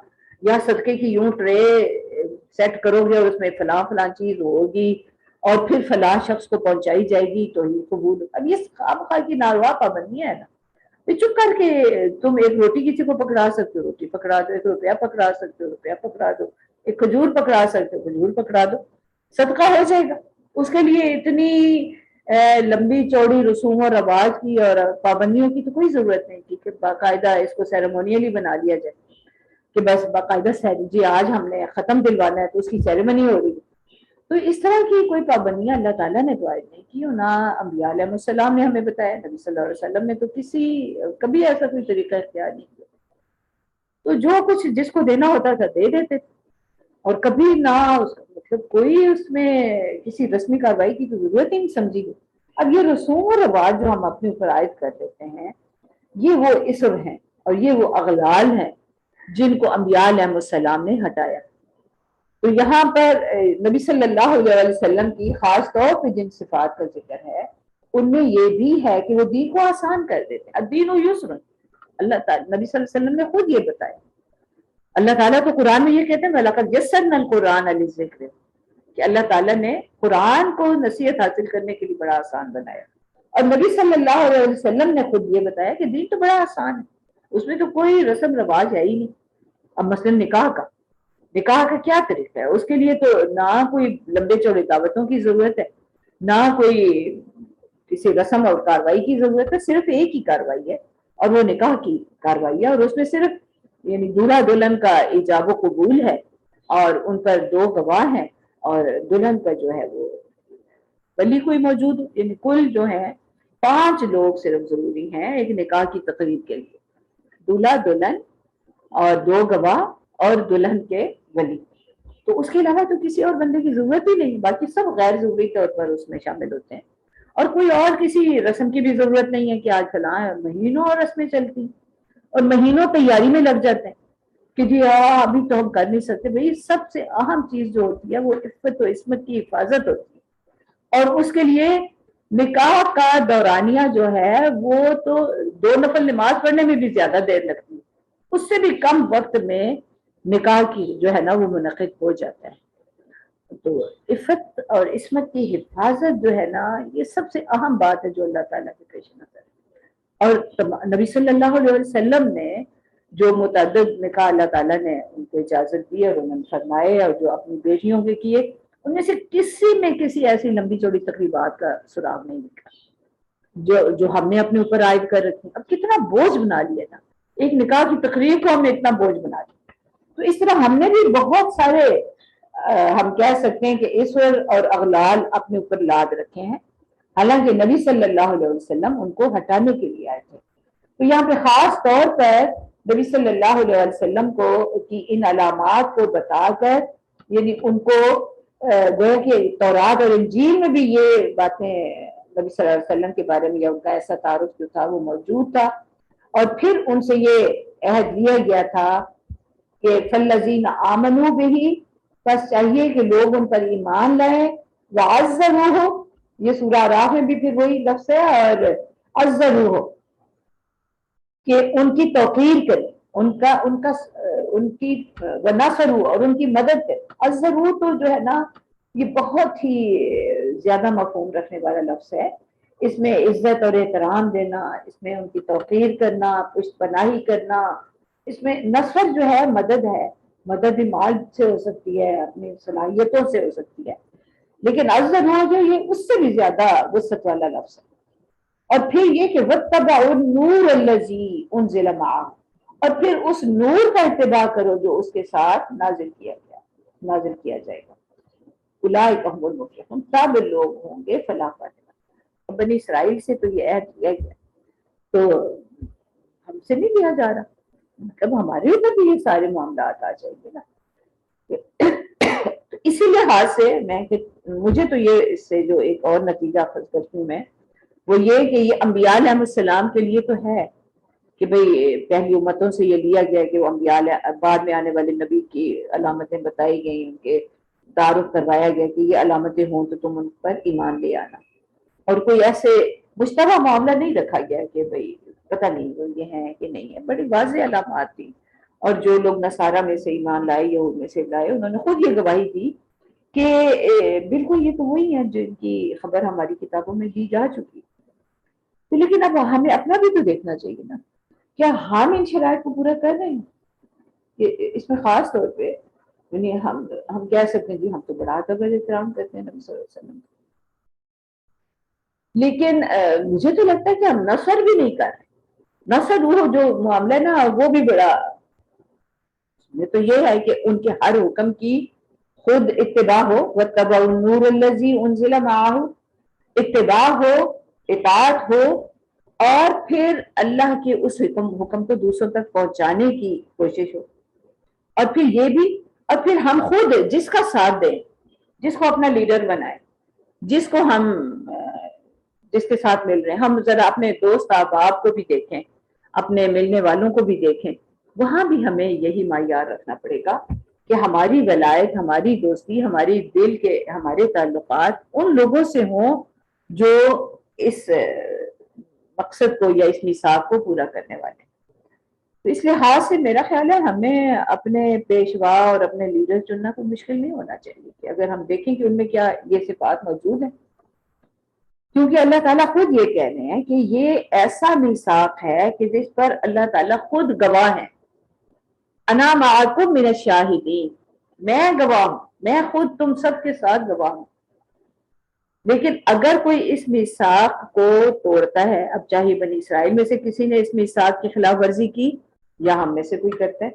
یا صدقے کی یوں ٹرے سیٹ کرو گے اور اس میں فلاں فلاں چیز ہوگی اور پھر فلاں شخص کو پہنچائی جائے گی تو ہی قبول ہوگا۔ اب یہ خواہ کی ناروا پابندیاں ہے نا، چپ کر کے تم ایک روٹی کسی کو پکڑا سکتے ہو، روٹی پکڑا دو، ایک روپیہ پکڑا سکتے ہو، روپیہ پکڑا دو، ایک کھجور پکڑا سکتے ہو، کھجور پکڑا دو، صدقہ ہو جائے گا۔ اس کے لیے اتنی لمبی چوڑی رسوم و رواج کی اور پابندیوں کی تو کوئی ضرورت نہیں تھی کہ باقاعدہ اس کو سیریمونیلی بنا لیا جائے کہ بس باقاعدہ جی آج ہم نے ختم دلوانا ہے تو اس کی سیریمنی ہو رہی ہے۔ تو اس طرح کی کوئی پابندیاں اللہ تعالیٰ نے تو عائد نہیں کی، اور نہ انبیاء علیہ السلام نے ہمیں بتایا، نبی صلی اللہ علیہ وسلم نے تو کبھی ایسا کوئی طریقہ اختیار نہیں کیا. تو جو کچھ جس کو دینا ہوتا تھا دے دیتے تھے، اور کبھی نہ مطلب کوئی اس میں کسی رسمی کارروائی کی تو ضرورت ہی نہیں سمجھی گئی. اب یہ رسوم و رواج جو ہم اپنے اوپر عائد کر دیتے ہیں، یہ وہ اسر ہیں اور یہ وہ اغلال ہیں جن کو انبیاء علیہ السلام نے ہٹایا. تو یہاں پر نبی صلی اللہ علیہ وسلم کی خاص طور پہ جن صفات کا ذکر ہے ان میں یہ بھی ہے کہ وہ دین کو آسان کر دیتے ہیں. الدین یسر، اللہ تعالیٰ نبی صلی اللہ علیہ وسلم نے خود یہ بتایا. اللہ تعالیٰ تو قرآن میں یہ کہتے ہیں وَلَقَدْ يَسَّرْنَا الْقُرْآنَ لِلذِّكْرِ، کہ اللہ تعالیٰ نے قرآن کو نصیحت حاصل کرنے کے لیے بڑا آسان بنایا. اور نبی صلی اللہ علیہ وسلم نے خود یہ بتایا کہ دین تو بڑا آسان ہے، اس میں تو کوئی رسم رواج ہے ہی نہیں. اب مثلا نکاح کا کیا طریقہ ہے؟ اس کے لیے تو نہ کوئی لمبے چوڑے دعوتوں کی ضرورت ہے، نہ کوئی کسی رسم اور کاروائی کی ضرورت ہے. صرف ایک ہی کاروائی ہے اور وہ نکاح کی کاروائی ہے، اور اس میں صرف یعنی دولہا دلہن کا ایجاب و قبول ہے، اور ان پر 2 گواہ ہیں، اور دلہن کا جو ہے وہ ولی کوئی موجود، یعنی کل جو ہے 5 لوگ صرف ضروری ہیں ایک نکاح کی تقریب کے لیے، دولہا دلہن اور 2 گواہ اور دلہن کے ولی. تو اس کے علاوہ تو کسی اور بندے کی ضرورت ہی نہیں، باقی سب غیر ضروری طور پر اس میں شامل ہوتے ہیں. اور کوئی اور کسی رسم کی بھی ضرورت نہیں ہے کہ آج فلاں مہینوں اور رسمیں چلتی ہیں اور مہینوں تیاری میں لگ جاتے ہیں کہ جی ابھی تو ہم کر نہیں سکتے. بھئی سب سے اہم چیز جو ہوتی ہے وہ عفت و عصمت کی حفاظت ہوتی ہے، اور اس کے لیے نکاح کا دورانیہ جو ہے وہ تو 2 نفل نماز پڑھنے میں بھی زیادہ دیر لگتی ہے، اس سے بھی کم وقت میں نکاح کی جو ہے نا وہ منعقد ہو جاتا ہے. تو عفت اور عصمت کی حفاظت جو ہے نا یہ سب سے اہم بات ہے جو اللہ تعالیٰ کے پیش نظر ہے. اور نبی صلی اللہ علیہ وسلم نے جو متعدد نکاح اللہ تعالیٰ نے ان کو اجازت دی اور انہوں نے فرمائے، اور جو اپنی بیٹیوں کے کیے، ان میں سے کسی میں کسی ایسی لمبی چوڑی تقریبات کا سراغ نہیں نکلا جو ہم نے اپنے اوپر عائد کر رکھی. اب کتنا بوجھ بنا لیا نا ایک نکاح کی تقریب کو، ہم نے اتنا بوجھ بنا لیا. تو اس طرح ہم نے بھی بہت سارے ہم کہہ سکتے ہیں کہ اسر اور اغلال اپنے اوپر لاد رکھے ہیں، حالانکہ نبی صلی اللہ علیہ وسلم ان کو ہٹانے کے لیے آئے تھے. تو یہاں پہ خاص طور پر نبی صلی اللہ علیہ وسلم کو کی ان علامات کو بتا کر، یعنی ان کو گویا کہ تورات اور انجیل میں بھی یہ باتیں نبی صلی اللہ علیہ وسلم کے بارے میں یا ان کا ایسا تعارف جو تھا وہ موجود تھا. اور پھر ان سے یہ عہد لیا گیا تھا کہ فالذین آمنوا بہ، بس چاہیے کہ لوگ ان پر ایمان لائیں، وعزروہ، یہ سورہ اعراف میں بھی پھر وہی لفظ ہے، اور عزروہ کہ ان کی توقیر کریں، ان کی ونصروا اور ان کی مدد کریں. عزروہ تو جو ہے نا یہ بہت ہی زیادہ مفہوم رکھنے والا لفظ ہے. اس میں عزت اور احترام دینا، اس میں ان کی توقیر کرنا، پشت پناہی کرنا. اس میں نصر جو ہے مدد ہے، مدد مال سے ہو سکتی ہے، اپنی صلاحیتوں سے ہو سکتی ہے، لیکن عزروہ جو یہ اس سے بھی زیادہ وسعت والا لفظ ہے. اور پھر یہ کہ وَاتَّبَعُوا النُّورَ الَّذِي أُنزِلَ مَعَهُ، اور پھر اس نور کا اتباع کرو جو اس کے ساتھ نازل کیا جائے گا. اولئک هم المفلحون، تب لوگ ہوں گے فلاح پانے والے. بنی اسرائیل سے تو یہ عہد لیا گیا، تو ہم سے نہیں لیا جا رہا، مطلب ہمارے اوپر بھی یہ سارے معاملات آ جائیں گے نا. تو اسی لحاظ سے مجھے تو یہ اس سے جو ایک اور نتیجہ خود کرتی ہوں میں، وہ یہ کہ یہ انبیاء علیہ السلام کے لیے تو ہے کہ بھئی پہلی امتوں سے یہ لیا گیا کہ وہ انبیاء بعد میں آنے والے نبی کی علامتیں بتائی گئیں، ان کے تعارف کروایا گیا کہ یہ علامتیں ہوں تو تم ان پر ایمان لے آنا. اور کوئی ایسے مشتبہ معاملہ نہیں رکھا گیا کہ بھئی پتہ نہیں وہ یہ ہیں کہ نہیں ہے. بڑی واضح علامات تھی، اور جو لوگ نصارہ میں سے ایمان لائے، یہود میں سے لائے، انہوں نے خود یہ گواہی دی کہ بالکل یہ تو وہی ہیں جن کی خبر ہماری کتابوں میں دی جا چکی. لیکن اب ہمیں اپنا بھی تو دیکھنا چاہیے نا، کیا ہم ان شرائط کو پورا کر رہے ہیں؟ کہ اس میں خاص طور پہ یعنی ہم کہہ سکتے ہیں جی ہم تو بڑا ادب اور احترام کرتے ہیں نبی صلی اللہ علیہ وسلم، لیکن مجھے تو لگتا ہے کہ ہم نصر بھی نہیں کر رہے. نصر وہ جو معاملہ ہے نا وہ بھی بڑا، میں تو یہ ہے کہ ان کے ہر حکم کی خود اتباع ہو، واتبعوا النور الذی انزل معہ، اتباع ہو، اطاعت ہو، اور پھر اللہ کے اس حکم کو دوسروں تک پہنچانے کی کوشش ہو، اور پھر یہ بھی، اور پھر ہم خود جس کا ساتھ دیں، جس کو اپنا لیڈر بنائیں، جس کو ہم جس کے ساتھ مل رہے ہیں، ہم ذرا اپنے دوست احباب کو بھی دیکھیں، اپنے ملنے والوں کو بھی دیکھیں، وہاں بھی ہمیں یہی معیار رکھنا پڑے گا کہ ہماری ولایت، ہماری دوستی، ہماری دل کے ہمارے تعلقات ان لوگوں سے ہوں جو اس مقصد کو یا اس میثاق کو پورا کرنے والے ہیں۔ تو اس لحاظ سے میرا خیال ہے ہمیں اپنے پیشوا اور اپنے لیڈر چننا کوئی مشکل نہیں ہونا چاہیے، کہ اگر ہم دیکھیں کہ ان میں کیا یہ صفات موجود ہیں، کیونکہ اللہ تعالیٰ خود یہ کہہ رہے ہیں کہ یہ ایسا میثاق ہے کہ جس پر اللہ تعالیٰ خود گواہ ہے، انا معکم من الشاہدین، میں گواہ ہوں، میں خود تم سب کے ساتھ گواہ ہوں۔ لیکن اگر کوئی اس میثاق کو توڑتا ہے، اب چاہے بنی اسرائیل میں سے کسی نے اس میثاق کی خلاف ورزی کی یا ہم میں سے کوئی کرتا ہے،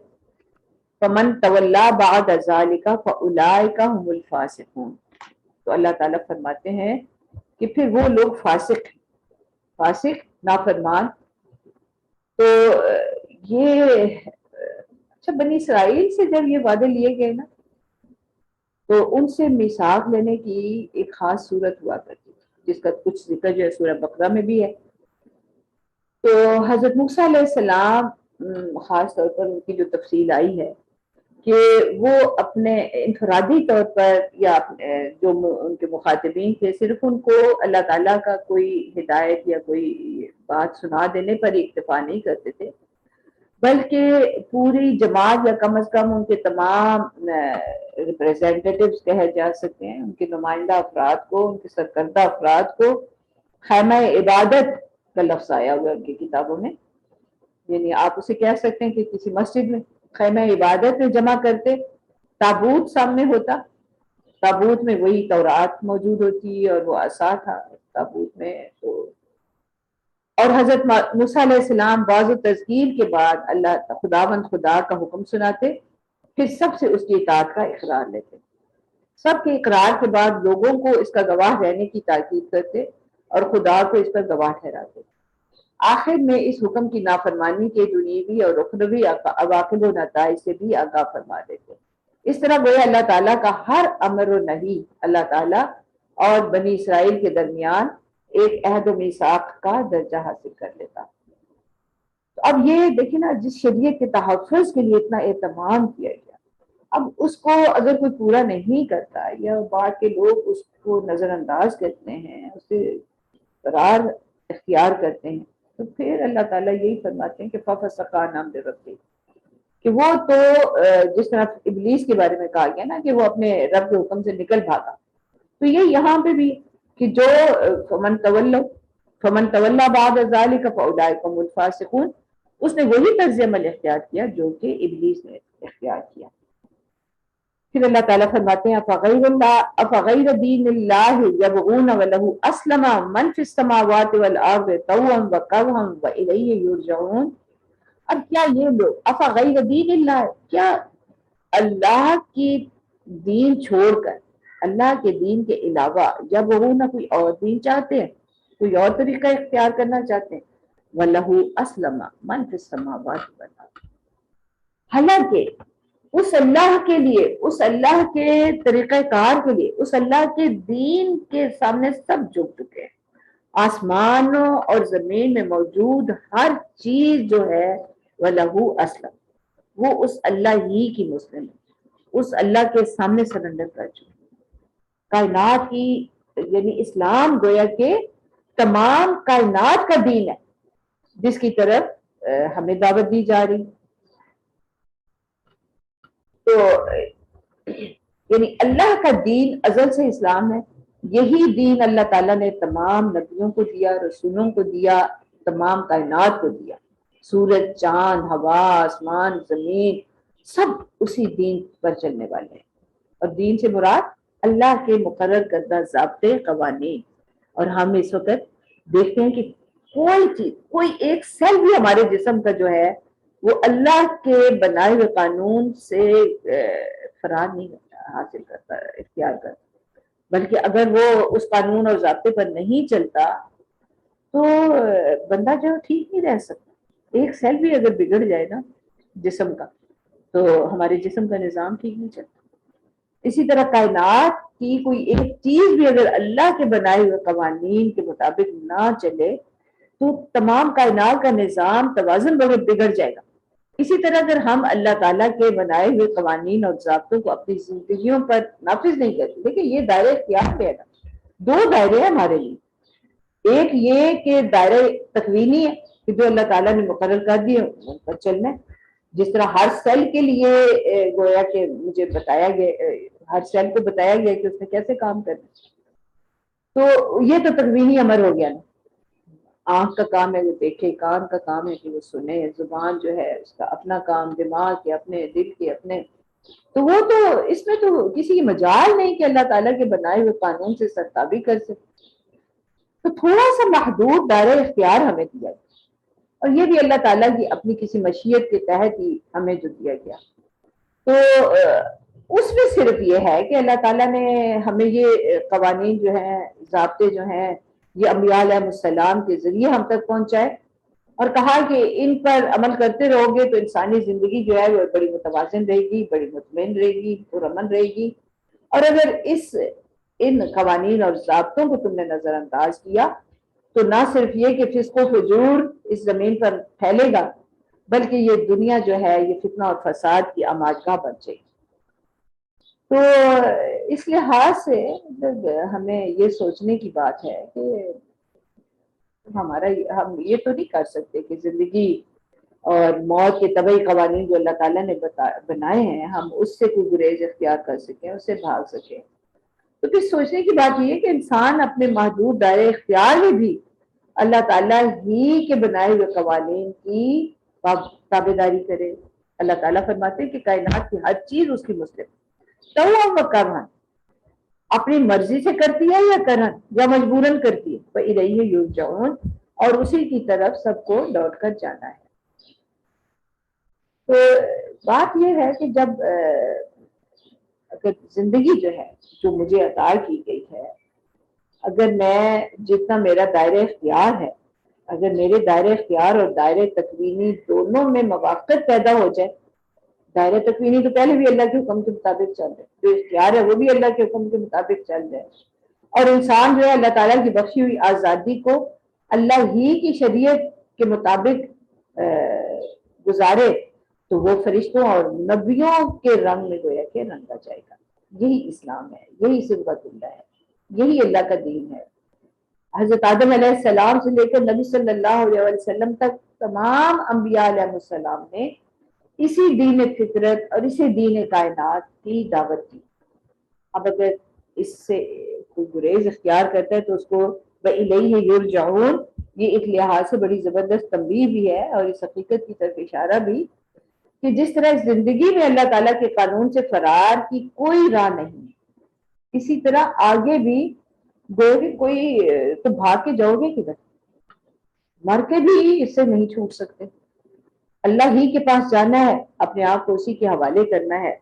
فمن تولا بعد ذلک فاولئک هم الفاسقون، تو اللہ تعالیٰ فرماتے ہیں کہ پھر وہ لوگ فاسق ہیں، فاسق نافرمان۔ تو یہ اچھا، بنی اسرائیل سے جب یہ وعدے لیے گئے نا، تو ان سے میثاق لینے کی ایک خاص صورت ہوا کرتی تھی، جس کا کچھ ذکر جو ہے سورہ بقرہ میں بھی ہے۔ تو حضرت موسیٰ علیہ السلام، خاص طور پر ان کی جو تفصیل آئی ہے کہ وہ اپنے انفرادی طور پر یا جو ان کے مخاطبین تھے، صرف ان کو اللہ تعالیٰ کا کوئی ہدایت یا کوئی بات سنا دینے پر ہی اکتفا نہیں کرتے تھے، بلکہ پوری جماعت یا کم از کم ان کے تمام ریپریزنٹیٹیوز کہے جا سکتے ہیں، ان کے نمائندہ افراد کو، ان کے سرکردہ افراد کو خیمہ عبادت کا لفظ آیا ہوا ہے ان کی کتابوں میں، یعنی آپ اسے کہہ سکتے ہیں کہ کسی مسجد میں خیمہ عبادت میں جمع کرتے، تابوت سامنے ہوتا، تابوت میں وہی تورات موجود ہوتی اور وہ عصا تھا تابوت میں، تو اور حضرت موسیٰ علیہ السلام بعض تذکیر کے بعد اللہ خداوند خدا کا حکم سناتے، پھر سب سے اس کی اطاعت کا اقرار لیتے، سب کے اقرار کے بعد لوگوں کو اس کا گواہ رہنے کی تاکید کرتے اور خدا کو اس پر گواہ ٹھہراتے، آخر میں اس حکم کی نافرمانی کے دنیوی اور اخروی عواقب و نتائج سے بھی آگاہ فرما دیتے۔ اس طرح گویا اللہ تعالیٰ کا ہر امر و نہی اللہ تعالیٰ اور بنی اسرائیل کے درمیان ایک عہد و میثاق کا درجہ حاصل کر لیتا۔ تو اب یہ دیکھیں نا، جس شریعت کے تحفظ کے لیے اتنا اہتمام کیا گیا، اب اس کو اگر کوئی پورا نہیں کرتا یا بعد کے لوگ اس کو نظر انداز کرتے ہیں، اس سے فرار اختیار کرتے ہیں، تو پھر اللہ تعالیٰ یہی فرماتے ہیں کہ فَفَسَقَ عَنْ أَمْرِ رَبِّهِ، کہ وہ تو جس طرح ابلیس کے بارے میں کہا گیا نا کہ وہ اپنے رب کے حکم سے نکل بھاگا، تو یہ یہاں پہ بھی کہ جو فمن تولا بعد ذلك فاولئک هم الفاسقون، اس نے وہی طرز عمل اختیار کیا جو کہ ابلیس نے اختیار کیا۔ پھر اللہ تعالیٰ فرماتے ہیں افغیر دین اللہ یبغون وله اسلم من فی السماوات والارض طوعا وکرها والیہ یرجعون، اب کیا یہ لوگ افغیر دین اللہ، کیا اللہ کی دین چھوڑ کر، اللہ کے دین کے علاوہ یبغون کوئی اور دین چاہتے ہیں، کوئی اور طریقہ اختیار کرنا چاہتے ہیں، وَلَهُ أَسْلَمَ مَنْ فِي السَّمَاوَاتِ وَالْأَرْضِ، حالانکہ اس اللہ کے لیے، اس اللہ کے طریقہ کار کے لیے، اس اللہ کے دین کے سامنے سب جھک چکے ہیں، آسمانوں اور زمین میں موجود ہر چیز جو ہے وَلَهُ أَسْلَمَ، وہ اس اللہ ہی کی مسلم ہے، اس اللہ کے سامنے سرنڈر کر چکے ہیں۔ کائنات کی یعنی اسلام گویا کہ تمام کائنات کا دین ہے جس کی طرف ہمیں دعوت دی جا رہی۔ تو یعنی اللہ کا دین ازل سے اسلام ہے، یہی دین اللہ تعالیٰ نے تمام نبیوں کو دیا، رسولوں کو دیا، تمام کائنات کو دیا، سورج، چاند، ہوا، آسمان، زمین، سب اسی دین پر چلنے والے ہیں، اور دین سے مراد اللہ کے مقرر کردہ ضابطے، قوانین۔ اور ہم اس وقت دیکھتے ہیں کہ کوئی چیز، کوئی ایک سیل بھی ہمارے جسم کا جو ہے وہ اللہ کے بنائے ہوئے قانون سے فرار نہیں ہوتا، حاصل کرتا ہے، اختیار کرتا ہے، بلکہ اگر وہ اس قانون اور ضابطے پر نہیں چلتا تو بندہ جو ٹھیک نہیں رہ سکتا۔ ایک سیل بھی اگر بگڑ جائے نا جسم کا تو ہمارے جسم کا نظام ٹھیک نہیں چلتا۔ اسی طرح کائنات کی کوئی ایک چیز بھی اگر اللہ کے بنائے ہوئے قوانین کے مطابق نہ چلے تو تمام کائنات کا نظام توازن بگڑ جائے گا۔ اسی طرح اگر ہم اللہ تعالیٰ کے بنائے ہوئے قوانین اور ضابطوں کو اپنی زندگیوں پر نافذ نہیں کرتے، دیکھیں یہ دائرہ اختیار پہ ہے نا، دو دائرے ہیں ہمارے لیے، ایک یہ کہ دائرہ تکوینی ہے کہ جو اللہ تعالیٰ نے مقرر کر دیے ان پر چلنا ہے، جس طرح ہر سیل کے لیے گویا کہ مجھے بتایا گیا، ہر سیل کو بتایا گیا کہ اس نے کیسے کام کرنا، تو یہ تو تکوینی امر ہو گیا نا۔ آنکھ کا کام ہے وہ دیکھے، کان کا کام ہے کہ وہ سنے، زبان جو ہے اس کا اپنا کام، دماغ کے اپنے، دل کے اپنے، تو وہ تو اس میں تو کسی کی مجال نہیں کہ اللہ تعالیٰ کے بنائے ہوئے قانون سے سرتابی کر سکے۔ تو تھوڑا سا محدود دائرہ اختیار ہمیں دیا گیا، اور یہ بھی اللہ تعالیٰ کی اپنی کسی مشیت کے تحت ہی ہمیں جو دیا گیا۔ تو اس میں صرف یہ ہے کہ اللہ تعالیٰ نے ہمیں یہ قوانین جو ہیں، ضابطے جو ہیں، یہ انبیاء علیہ السلام کے ذریعے ہم تک پہنچائے، اور کہا کہ ان پر عمل کرتے رہو گے تو انسانی زندگی جو ہے وہ بڑی متوازن رہے گی، بڑی مطمئن رہے گی، پرامن رہے گی۔ اور اگر ان قوانین اور ضابطوں کو تم نے نظر انداز کیا تو نہ صرف یہ کہ فسق و فجور اس زمین پر پھیلے گا، بلکہ یہ دنیا جو ہے یہ فتنہ اور فساد کی آماجگاہ بن جائے گی۔ تو اس لحاظ سے ہمیں یہ سوچنے کی بات ہے کہ ہم یہ تو نہیں کر سکتے کہ زندگی اور موت کے طبعی قوانین جو اللہ تعالیٰ نے بنائے ہیں ہم اس سے کوئی گریز اختیار کر سکیں، اس سے بھاگ سکیں۔ تو پھر سوچنے کی بات یہ ہے کہ انسان اپنے محدود دائرے اختیار میں بھی اللہ تعالیٰ ہی کے بنائے ہوئے قوانین کی تابع داری کرے۔ اللہ تعالیٰ فرماتے ہیں کہ کائنات کی ہر چیز اس کی مسلم تو وہ کرن اپنی مرضی سے کرتی ہے یا کرن یا مجبوراً کرتی ہے، وَإِلَيْهِ يُرْجَعُونَ، اور اسی کی طرف سب کو لوٹ کر جانا ہے۔ تو بات یہ ہے کہ جب اگر زندگی جو ہے جو مجھے عطا کی گئی ہے، اگر میں جتنا میرا دائرہ اختیار ہے، اگر میرے دائرہ اختیار اور دائرہ تکوینی دونوں میں موافقت پیدا ہو جائے، دائرہ تکوینی تو پہلے بھی اللہ کے حکم کے مطابق چل رہے، جو اختیار ہے وہ بھی اللہ کے حکم کے مطابق چل رہے، اور انسان جو ہے اللہ تعالیٰ کی بخشی ہوئی آزادی کو اللہ ہی کی شریعت کے مطابق گزارے تو وہ فرشتوں اور نبیوں کے رنگ میں گویا کہ رنگا جائے گا۔ یہی اسلام ہے، یہی صبغۃ اللہ ہے، یہی اللہ کا دین ہے۔ حضرت آدم علیہ السلام سے لے کر نبی صلی اللہ علیہ وسلم تک تمام انبیاء علیہ السلام نے اسی دین فطرت اور اسی دین کائنات کی دعوت دی۔ اب اگر اس سے کوئی گریز اختیار کرتا ہے تو اس کو وَإِلَيْهِ يُرْجَعُونَ، یہ ایک لحاظ سے بڑی زبردست تنبیہ بھی ہے اور اس حقیقت کی طرف اشارہ بھی کہ جس طرح زندگی میں اللہ تعالیٰ کے قانون سے فرار کی کوئی راہ نہیں ہے، اسی طرح آگے بھی کوئی تو بھاگ کے جاؤ گے کدھر، مر کے بھی اس سے نہیں چھوٹ سکتے۔ اللہ ہی کے پاس جانا ہے، اپنے آپ کو اسی کے حوالے کرنا ہے،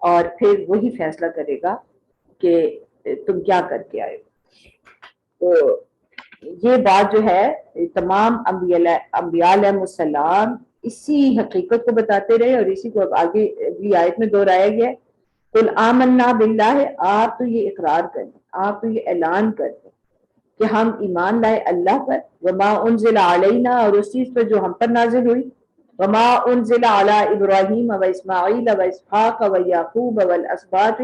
اور پھر وہی فیصلہ کرے گا کہ تم کیا کر کے آئے۔ تو یہ بات جو ہے تمام انبیاء علیہ السلام اسی حقیقت کو بتاتے رہے، اور اسی کو اب آگے بھی آیت میں دہرایا گیا ہے۔ قُلْ آمَنَّا بِاللَّهِ، آپ تو یہ اقرار کر دیں، آپ تو یہ اعلان کر دیں کہ ہم ایمان لائے اللہ پر، وما انزل علینا، اور اس چیز پر جو ہم پر نازل ہوئی، وما انزل علی ابراہیم و اسماعیل و اسحاق و یعقوب والاسباط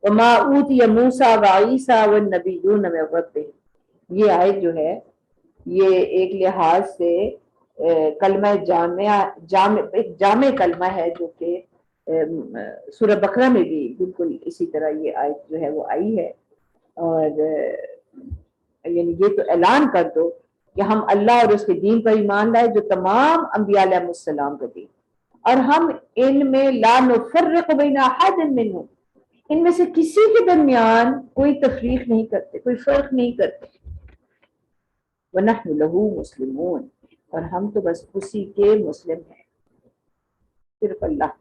وما اوتی موسیٰ و عیسیٰ والنبیون من ربہم۔ یہ آیت جو ہے یہ ایک لحاظ سے کلمہ جامع کلمہ ہے، جو کہ سورہ بقرہ میں بھی بالکل اسی طرح یہ آیت جو ہے وہ آئی ہے، اور یعنی یہ تو اعلان کر دو کہ ہم اللہ اور اس کے دین پر ایمان لائے جو تمام انبیاء علیہ السلام کا دین، اور ہم ان میں لا نفرق بین احد منہم، ان میں سے کسی کے درمیان کوئی تفریق نہیں کرتے، کوئی فرق نہیں کرتے، وَنَحْنُ لَهُ مُسْلِمُونَ، اور ہم تو بس اسی کے مسلم ہیں، صرف اللہ۔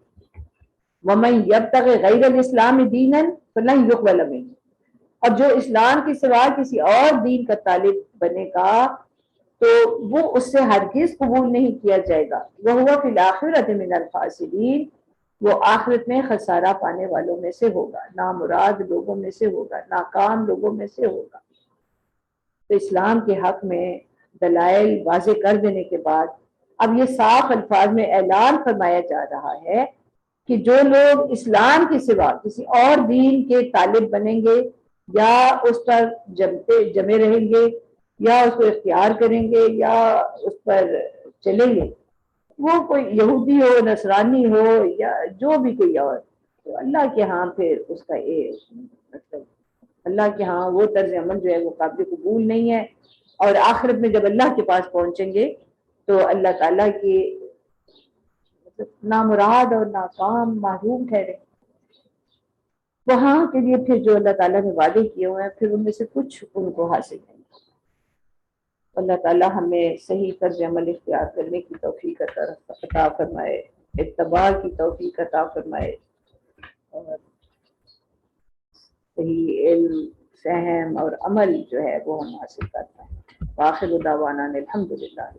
وَمَن يَبْتَغِ غَيْرَ الْإِسْلَامِ دِينًا فَلَن يُقْبَلَ مِنْهُ، اور جو اسلام کے سوا کسی اور دین کا طالب بنے گا تو وہ اس سے ہرگز قبول نہیں کیا جائے گا. وَهُوَ فِي الْآخِرَةِ مِنَ الْخَاسِرِينَ، وہ آخرت میں خسارہ پانے والوں میں سے ہوگا، نامراد لوگوں میں سے ہوگا، ناکام لوگوں میں سے ہوگا. تو اسلام کے حق میں دلائل واضح کر دینے کے بعد اب یہ صاف الفاظ میں اعلان فرمایا جا رہا ہے کہ جو لوگ اسلام کے سوا کسی اور دین کے طالب بنیں گے یا اس پر جمے رہیں گے یا اس کو اختیار کریں گے یا اس پر چلیں گے، وہ کوئی یہودی ہو، نصرانی ہو یا جو بھی کوئی اور، تو اللہ کے ہاں پھر اس کا مطلب اللہ کے ہاں وہ طرز عمل جو ہے وہ قابل قبول نہیں ہے، اور آخرت میں جب اللہ کے پاس پہنچیں گے تو اللہ تعالیٰ کی نامراد اور ناکام محروم ٹھہرے. وہاں کے لیے پھر جو اللہ تعالیٰ نے وعدے کیے ہوئے ہیں پھر ان میں سے کچھ ان کو حاصل نہیں. اللہ تعالیٰ ہمیں صحیح طرز عمل اختیار کرنے کی توفیق عطا فرمائے، اتباع کی توفیق عطا فرمائے، اور صحیح علم، فہم اور عمل جو ہے وہ ہم حاصل کرتے ہیں. وآخر دعوانا الحمدللہ.